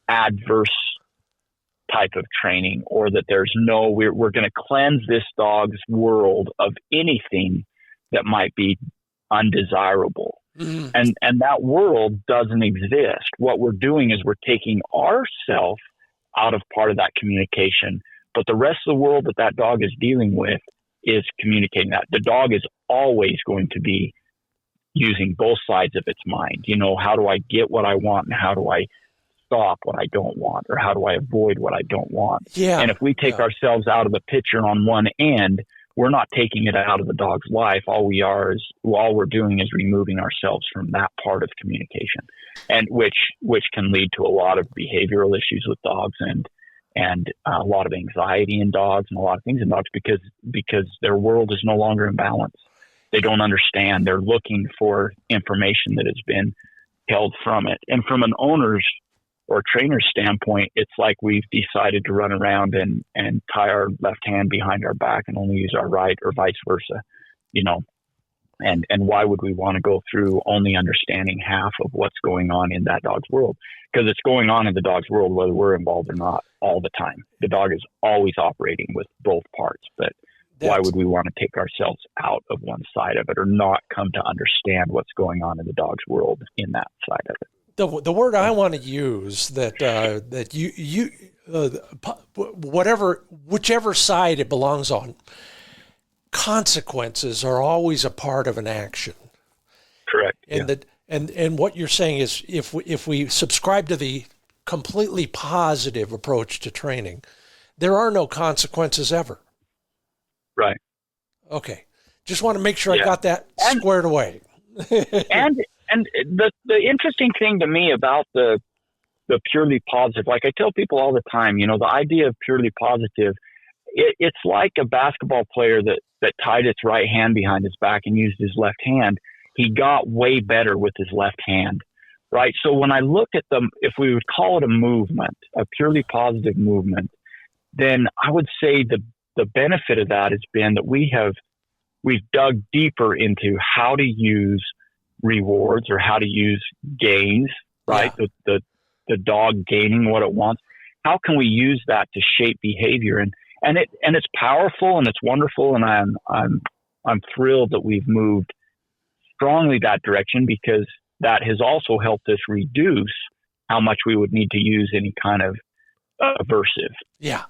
adverse type of training, or that we're going to cleanse this dog's world of anything that might be undesirable. And that world doesn't exist. What we're doing is we're taking ourselves out of part of that communication, but the rest of the world that dog is dealing with is communicating that. The dog is always going to be using both sides of its mind. How do I get what I want, and how do I stop what I don't want, or how do I avoid what I don't want? Yeah. And if we take ourselves out of the picture on one end, we're not taking it out of the dog's life. All we're doing is removing ourselves from that part of communication, and which can lead to a lot of behavioral issues with dogs and a lot of anxiety in dogs and a lot of things in dogs because their world is no longer in balance. They don't understand. They're looking for information that has been held from it. And from an owner's or trainer's standpoint, it's like we've decided to run around and tie our left hand behind our back and only use our right, or vice versa, and why would we want to go through only understanding half of what's going on in that dog's world? Because it's going on in the dog's world, whether we're involved or not, all the time. The dog is always operating with both parts, but why would we want to take ourselves out of one side of it, or not come to understand what's going on in the dog's world in that side of it? The word I want to use that you whichever side it belongs on, consequences are always a part of an action. Correct. And what you're saying is if we subscribe to the completely positive approach to training, there are no consequences ever. Right. Okay. Just want to make sure I got that squared away. And the interesting thing to me about the purely positive, like I tell people all the time, the idea of purely positive, it's like a basketball player that tied its right hand behind his back and used his left hand. He got way better with his left hand, right? So when I look at them, if we would call it a movement, a purely positive movement, then I would say the benefit of that has been that we've dug deeper into how to use rewards, or how to use gains, right? Yeah. The dog gaining what it wants. How can we use that to shape behavior? And it's powerful and it's wonderful. And I'm thrilled that we've moved strongly that direction, because that has also helped us reduce how much we would need to use any kind of aversive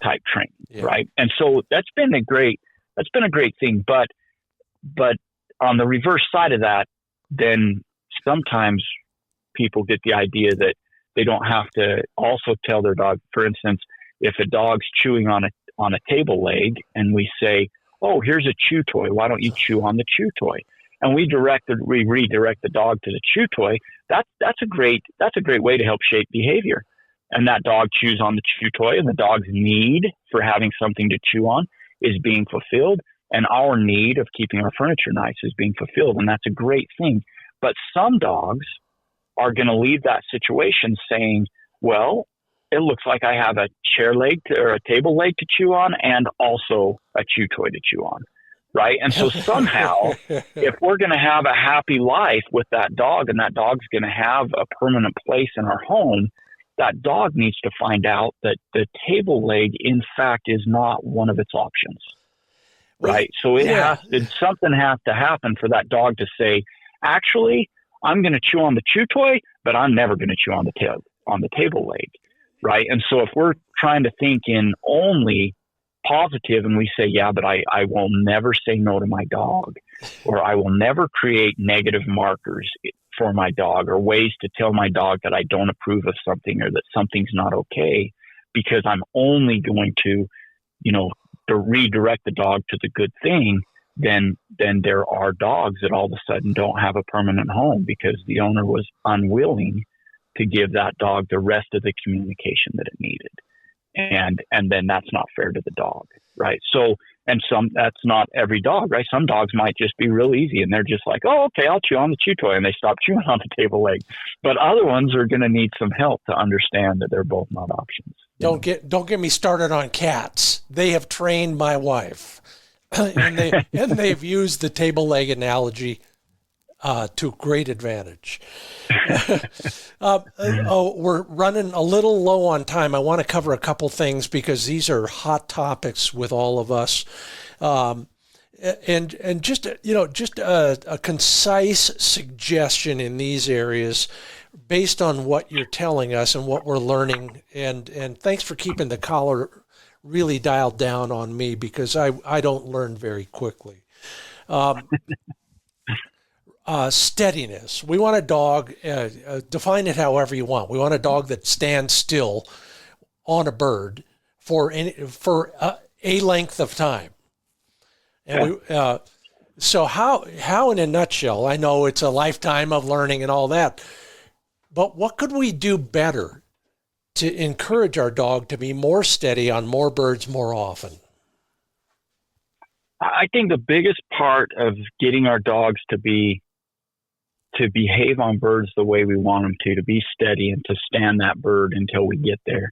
type training, right? And so that's been a great that's been a great thing. But on the reverse side of that, then sometimes people get the idea that they don't have to also tell their dog. For instance, if a dog's chewing on a table leg, and we say, "Oh, here's a chew toy. Why don't you chew on the chew toy?" And we redirect the dog to the chew toy. That's a great way to help shape behavior. And that dog chews on the chew toy, and the dog's need for having something to chew on is being fulfilled, and our need of keeping our furniture nice is being fulfilled, and that's a great thing. But some dogs are going to leave that situation saying, well, it looks like I have a chair leg or a table leg to chew on and also a chew toy to chew on, right? And so somehow, if we're going to have a happy life with that dog and that dog's going to have a permanent place in our home, that dog needs to find out that the table leg, in fact, is not one of its options, right? So something has to happen for that dog to say, actually, I'm going to chew on the chew toy, but I'm never going to chew on the table leg, right? And so if we're trying to think in only positive and we say, yeah, but I will never say no to my dog, or I will never create negative markers for my dog or ways to tell my dog that I don't approve of something or that something's not okay, because I'm only going to, to redirect the dog to the good thing, then there are dogs that all of a sudden don't have a permanent home because the owner was unwilling to give that dog the rest of the communication that it needed. And then that's not fair to the dog, right? So, and that's not every dog, right? Some dogs might just be real easy and they're just like, oh, okay, I'll chew on the chew toy, and they stop chewing on the table leg. But other ones are going to need some help to understand that they're both not options. Don't get me started on cats. They have trained my wife. and they've used the table leg analogy to great advantage. We're running a little low on time. I want to cover a couple things because these are hot topics with all of us. And just a concise suggestion in these areas based on what you're telling us and what we're learning. And thanks for keeping the collar really dialed down on me because I don't learn very quickly. Steadiness. We want a dog, define it however you want. We want a dog that stands still on a bird for a length of time. And so how in a nutshell, I know it's a lifetime of learning and all that, but what could we do better to encourage our dog to be more steady on more birds more often? I think the biggest part of getting our dogs to behave on birds the way we want them to be steady and to stand that bird until we get there.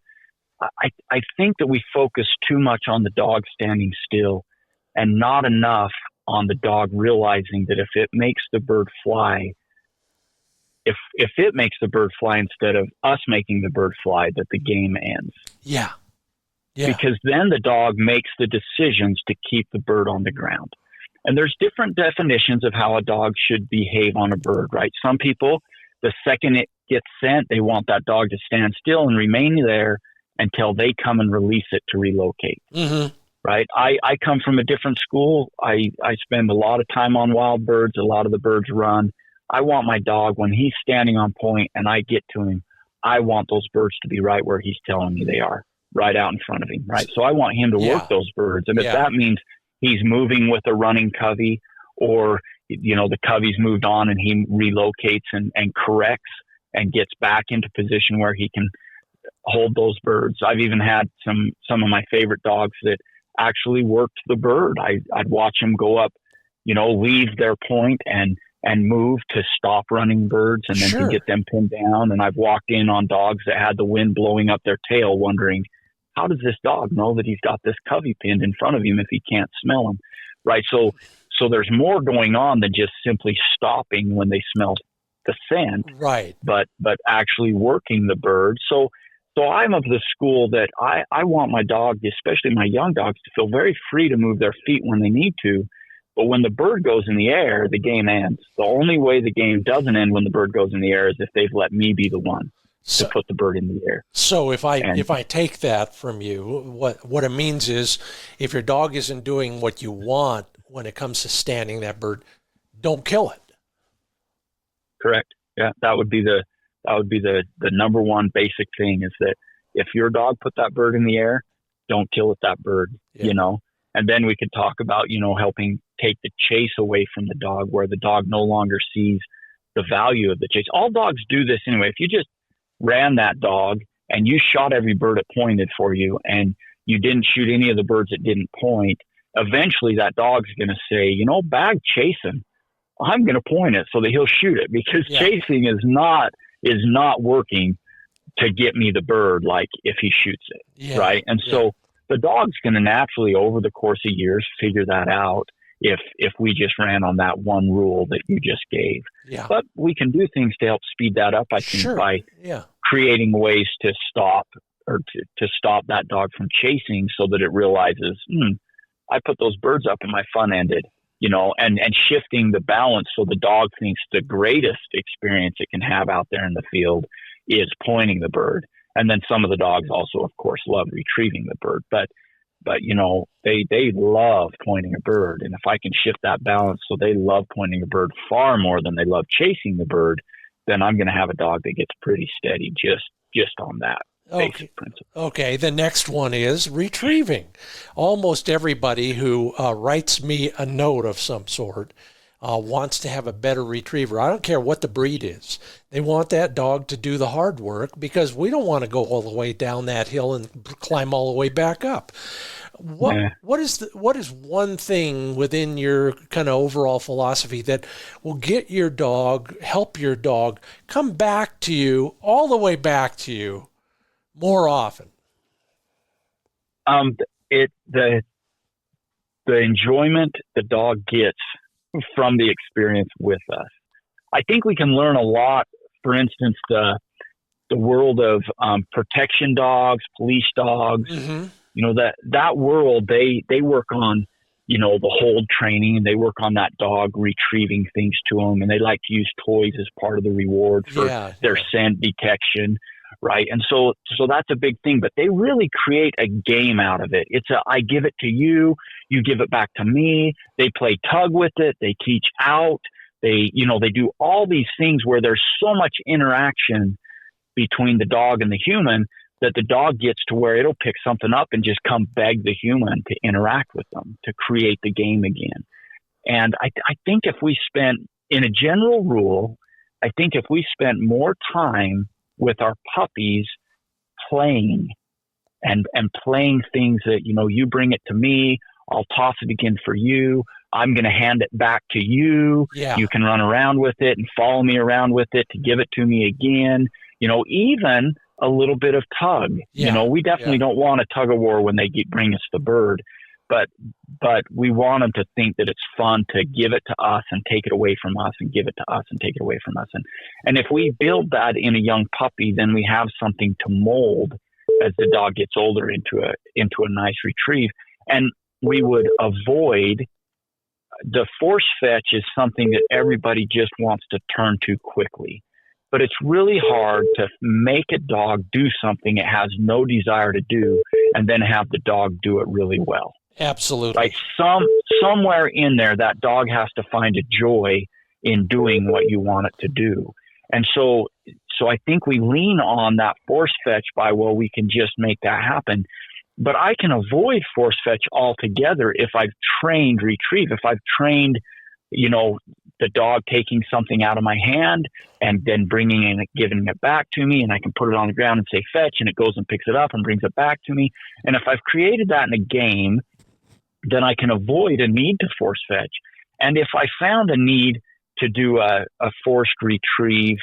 I think that we focus too much on the dog standing still and not enough on the dog realizing that if it makes the bird fly, if it makes the bird fly instead of us making the bird fly, that the game ends. Yeah. Because then the dog makes the decisions to keep the bird on the ground. And there's different definitions of how a dog should behave on a bird, right? Some people, the second it gets sent, they want that dog to stand still and remain there until they come and release it to relocate, right? I come from a different school. I spend a lot of time on wild birds. A lot of the birds run. I want my dog, when he's standing on point and I get to him, I want those birds to be right where he's telling me they are, right out in front of him, right? So I want him to work those birds. And if that means he's moving with a running covey, or, the covey's moved on and he relocates and corrects and gets back into position where he can hold those birds. I've even had some of my favorite dogs that actually worked the bird. I'd watch them go up, leave their point and move to stop running birds and then to get them pinned down. And I've walked in on dogs that had the wind blowing up their tail wondering, how does this dog know that he's got this covey pinned in front of him if he can't smell him? Right. So there's more going on than just simply stopping when they smell the scent. Right. But actually working the bird. So I'm of the school that I want my dog, especially my young dogs, to feel very free to move their feet when they need to. But when the bird goes in the air, the game ends. The only way the game doesn't end when the bird goes in the air is if they've let me be the one So, put the bird in the air. So if I take that from you, what it means is, if your dog isn't doing what you want when it comes to standing that bird, don't kill it. Correct. Yeah, that would be the number one basic thing, is that if your dog put that bird in the air, don't kill it, that bird. Yeah. And then we could talk about helping take the chase away from the dog, where the dog no longer sees the value of the chase. All dogs do this anyway. If you just ran that dog and you shot every bird it pointed for you, and you didn't shoot any of the birds that didn't point, eventually that dog's going to say, bag chasing, I'm going to point it so that he'll shoot it, because chasing is not working to get me the bird like if he shoots it. Right. And so the dog's going to naturally, over the course of years, figure that out if we just ran on that one rule that you just gave. Yeah. But we can do things to help speed that up, I think, by creating ways to stop, or to stop that dog from chasing, so that it realizes, I put those birds up and my fun ended, and shifting the balance so the dog thinks the greatest experience it can have out there in the field is pointing the bird. And then some of the dogs also, of course, love retrieving the bird, but they love pointing a bird. And if I can shift that balance so they love pointing a bird far more than they love chasing the bird, then I'm going to have a dog that gets pretty steady just on that basic principle. Okay, the next one is retrieving. Almost everybody who writes me a note of some sort wants to have a better retriever. I don't care what the breed is. They want that dog to do the hard work, because we don't want to go all the way down that hill and climb all the way back up. What is one thing within your kind of overall philosophy that will help your dog come back to you, all the way back to you, more often? The enjoyment the dog gets from the experience with us. I think we can learn a lot. For instance, the world of protection dogs, police dogs. Mm-hmm. That world, they work on the hold training, and they work on that dog retrieving things to them, and they like to use toys as part of the reward for their scent detection. Right. And so that's a big thing, but they really create a game out of it. It's I give it to you, you give it back to me. They play tug with it. They teach out. They do all these things where there's so much interaction between the dog and the human that the dog gets to where it'll pick something up and just come beg the human to interact with them, to create the game again. And I think if we spent, in a general rule, I think if we spent more time with our puppies playing and playing things that, you bring it to me, I'll toss it again for you, I'm going to hand it back to you. Yeah. You can run around with it and follow me around with it to give it to me again. Even a little bit of tug. Yeah. We definitely don't want a tug of war when they bring us the bird, but we want them to think that it's fun to give it to us and take it away from us, and give it to us and take it away from us. And if we build that in a young puppy, then we have something to mold as the dog gets older into a nice retrieve. And we would avoid the force fetch is something that everybody just wants to turn to quickly. But it's really hard to make a dog do something it has no desire to do and then have the dog do it really well. Absolutely. Like somewhere in there, that dog has to find a joy in doing what you want it to do. And so I think we lean on that force fetch by, we can just make that happen. But I can avoid force fetch altogether if I've trained retrieve, if I've trained, the dog taking something out of my hand and then bringing it and giving it back to me, and I can put it on the ground and say fetch, and it goes and picks it up and brings it back to me. And if I've created that in a game, then I can avoid a need to force fetch. And if I found a need to do a forced retrieve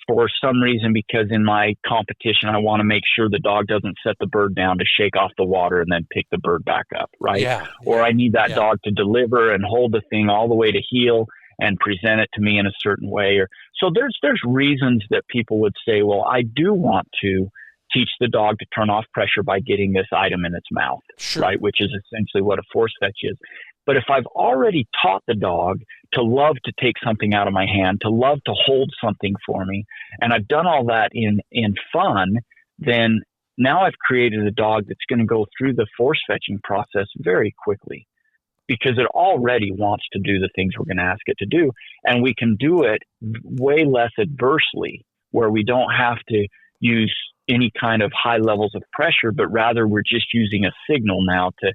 for some reason, because in my competition, I want to make sure the dog doesn't set the bird down to shake off the water and then pick the bird back up, right? Yeah, or I need that dog to deliver and hold the thing all the way to heel and present it to me in a certain way. So there's reasons that people would say, I do want to teach the dog to turn off pressure by getting this item in its mouth, right? Which is essentially what a force fetch is. But if I've already taught the dog to love to take something out of my hand, to love to hold something for me, and I've done all that in fun, then now I've created a dog that's going to go through the force fetching process very quickly, because it already wants to do the things we're going to ask it to do. And we can do it way less adversely, where we don't have to use any kind of high levels of pressure, but rather we're just using a signal now to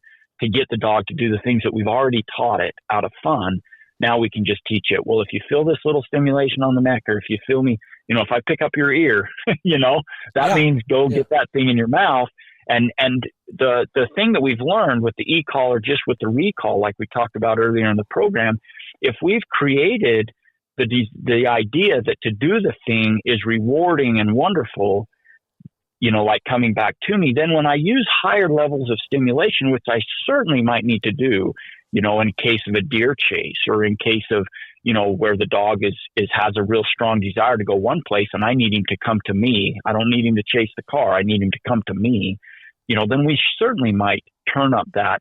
get the dog to do the things that we've already taught it out of fun. Now we can just teach it, well, if you feel this little stimulation on the neck, or if you feel me, if I pick up your ear, that means go get that thing in your mouth. And the thing that we've learned with the e-collar, just with the recall, like we talked about earlier in the program, if we've created the idea that to do the thing is rewarding and wonderful, like coming back to me, then when I use higher levels of stimulation, which I certainly might need to do, in case of a deer chase, or in case of, where the dog has a real strong desire to go one place and I need him to come to me. I don't need him to chase the car. I need him to come to me. Then we certainly might turn up that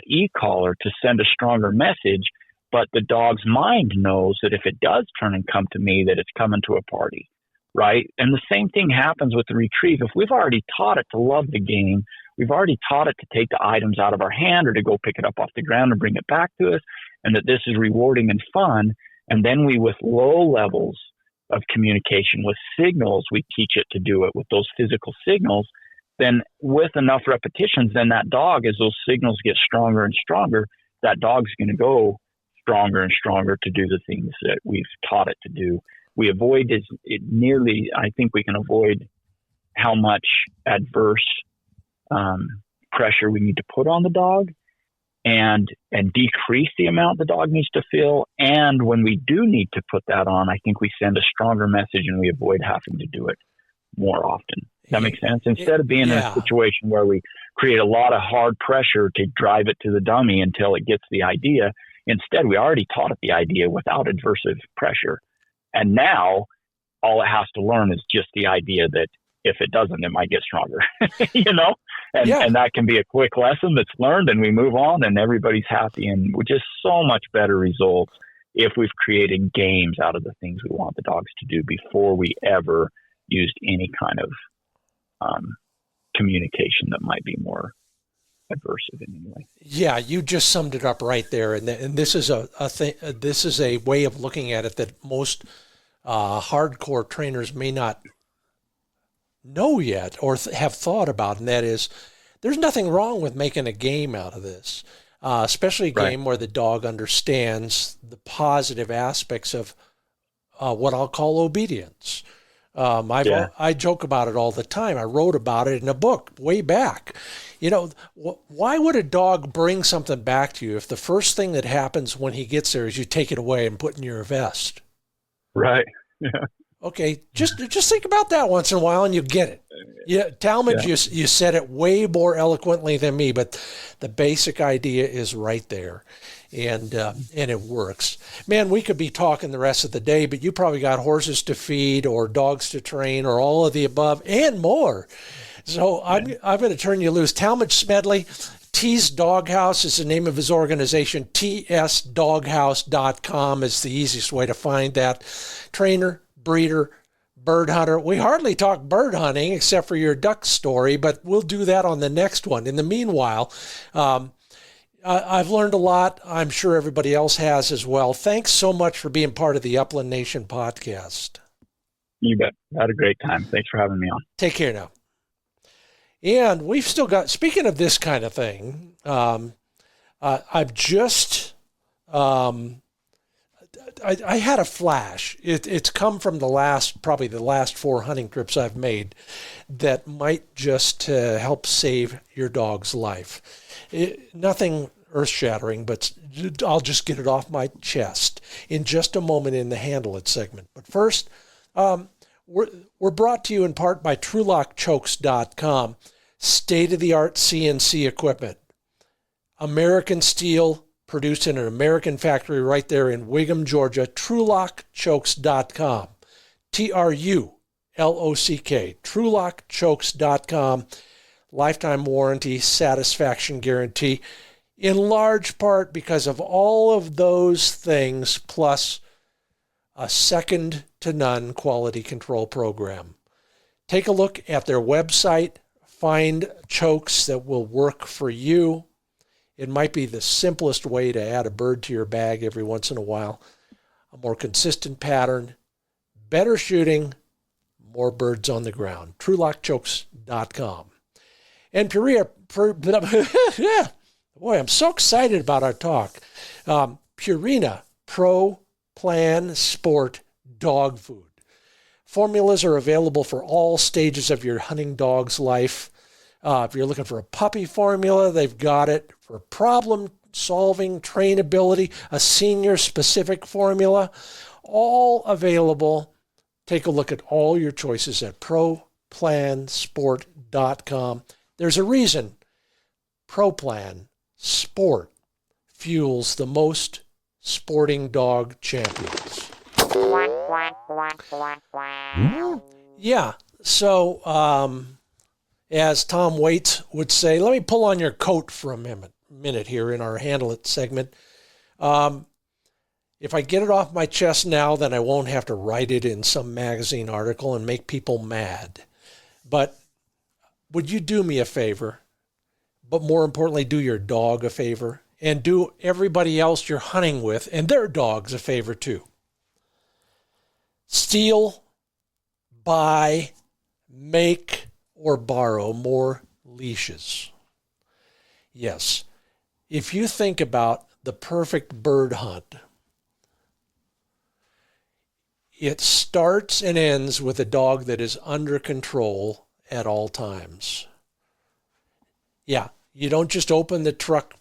e-collar to send a stronger message. But the dog's mind knows that if it does turn and come to me, that it's coming to a party, right? And the same thing happens with the retrieve. If we've already taught it to love the game, we've already taught it to take the items out of our hand or to go pick it up off the ground and bring it back to us, and that this is rewarding and fun. And then we, with low levels of communication, with signals, we teach it to do it with those physical signals. Then with enough repetitions, then that dog, as those signals get stronger and stronger, that dog's going to go stronger and stronger to do the things that we've taught it to do. We avoid I think we can avoid how much adverse pressure we need to put on the dog, and decrease the amount the dog needs to feel. And when we do need to put that on, I think we send a stronger message and we avoid having to do it more often. Does that make sense? Instead of being in a situation where we create a lot of hard pressure to drive it to the dummy until it gets the idea, instead we already taught it the idea without adversive pressure. And now all it has to learn is just the idea that if it doesn't, it might get stronger, and that can be a quick lesson that's learned, and we move on and everybody's happy, and we're just so much better results if we've created games out of the things we want the dogs to do before we ever used any kind of communication that might be more adversive in any way. Yeah, you just summed it up right there, and this is this is a way of looking at it that most hardcore trainers may not know yet or have thought about, and that is, there's nothing wrong with making a game out of this, especially a game where the dog understands the positive aspects of what I'll call obedience. I joke about it all the time. I wrote about it in a book way back. Why would a dog bring something back to you if the first thing that happens when he gets there is you take it away and put it in your vest? Right. Yeah. Okay, just think about that once in a while and you get it. Yeah, Talmage, you said it way more eloquently than me, but the basic idea is right there, and it works. Man, we could be talking the rest of the day, but you probably got horses to feed or dogs to train or all of the above and more. So I'm going to turn you loose. Talmage Smedly, T's Doghouse is the name of his organization. tsdoghouse.com is the easiest way to find that. Trainer, breeder, bird hunter. We hardly talk bird hunting except for your duck story, but we'll do that on the next one. In the meanwhile, I've learned a lot. I'm sure everybody else has as well. Thanks so much for being part of the Upland Nation podcast. You bet. I had a great time. Thanks for having me on. Take care now. And we've still got, speaking of this kind of thing, I've just, I had a flash. It's come from probably the last 4 hunting trips I've made that might just help save your dog's life. Nothing earth-shattering, but I'll just get it off my chest in just a moment in the Handle It segment. But first, we're brought to you in part by TrulockChokes.com. State-of-the-art CNC equipment. American steel, produced in an American factory right there in Wiggum, Georgia. TrulockChokes.com. TruLock. TrulockChokes.com. Lifetime warranty, satisfaction guarantee. in large part because of all of those things, plus a second to none quality control program. Take a look at their website. Find chokes that will work for you. It might be the simplest way to add a bird to your bag every once in a while. A more consistent pattern, better shooting, more birds on the ground. TrulockChokes.com. And Purina, boy, I'm so excited about our talk. Purina Pro Plan Sport Dog Food. Formulas are available for all stages of your hunting dog's life. If you're looking for a puppy formula, they've got it. For problem-solving, trainability, a senior-specific formula, all available. Take a look at all your choices at ProPlansport.com. There's a reason ProPlan Sport fuels the most sporting dog champions. Yeah, so as Tom Waits would say, let me pull on your coat for a minute here in our Handle It segment. If I get it off my chest now, then I won't have to write it in some magazine article and make people mad. But would you do me a favor? But more importantly, do your dog a favor and do everybody else you're hunting with and their dogs a favor too. Steal, buy, make, or borrow more leashes. Yes, if you think about the perfect bird hunt, it starts and ends with a dog that is under control at all times. Yeah, you don't just open the truck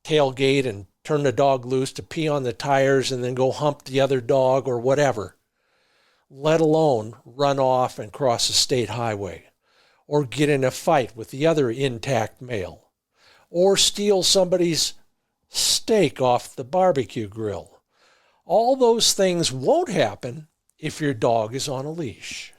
tailgate and turn the dog loose to pee on the tires and then go hump the other dog or whatever, let alone run off and cross a state highway, or get in a fight with the other intact male, or steal somebody's steak off the barbecue grill. All those things won't happen if your dog is on a leash.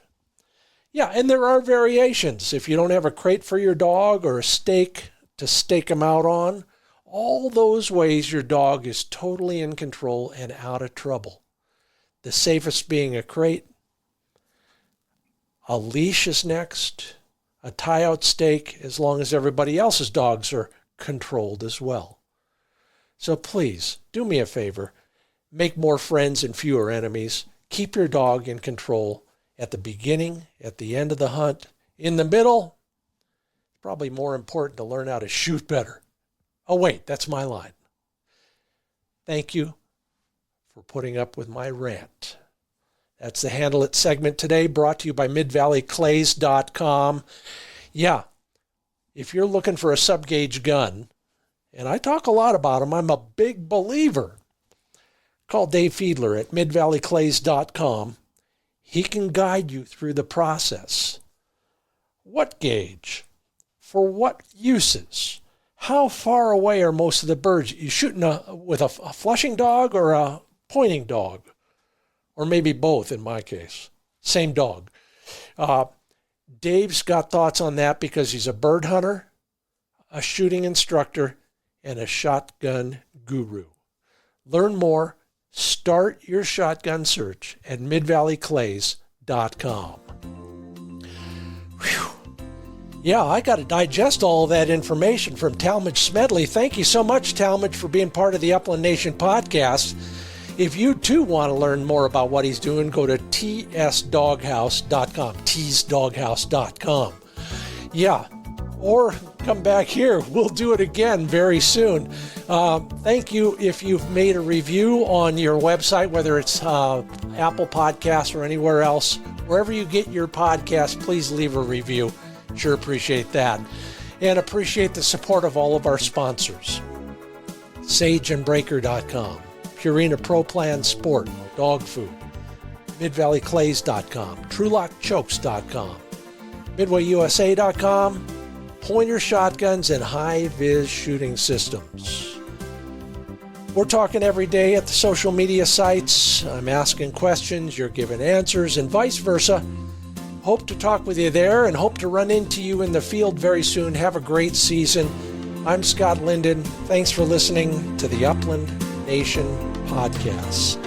Yeah, and there are variations. If you don't have a crate for your dog or a stake to stake him out on, all those ways your dog is totally in control and out of trouble. The safest being a crate. A leash is next. A tie-out stake, as long as everybody else's dogs are controlled as well. So please, do me a favor. Make more friends and fewer enemies. Keep your dog in control at the beginning, at the end of the hunt. In the middle, it's probably more important to learn how to shoot better. Oh, wait, that's my line. Thank you for putting up with my rant. That's the Handle It segment today, brought to you by MidValleyClays.com. Yeah, if you're looking for a sub-gauge gun, and I talk a lot about them, I'm a big believer. Call Dave Fiedler at MidValleyClays.com. He can guide you through the process. What gauge? For what uses? How far away are most of the birds? You shooting with a flushing dog or a pointing dog? Or maybe both in my case. Same dog. Dave's got thoughts on that because he's a bird hunter, a shooting instructor, and a shotgun guru. Learn more. Start your shotgun search at MidValleyClays.com. Whew. Yeah, I got to digest all that information from Talmage Smedly. Thank you so much, Talmage, for being part of the Upland Nation podcast. If you too want to learn more about what he's doing, go to tsdoghouse.com, tsdoghouse.com. Yeah, or come back here. We'll do it again very soon. Thank you if you've made a review on your website, whether it's Apple Podcasts or anywhere else. Wherever you get your podcast, please leave a review. Sure appreciate that. And appreciate the support of all of our sponsors. SageandBreaker.com, Purina Pro Plan Sport, Dog Food, MidValleyClays.com, TrulockChokes.com, MidwayUSA.com, Pointer Shotguns, and High-Vis Shooting Systems. We're talking every day at the social media sites. I'm asking questions, you're giving answers, and vice versa. Hope to talk with you there and hope to run into you in the field very soon. Have a great season. I'm Scott Linden. Thanks for listening to the Upland Nation Podcasts.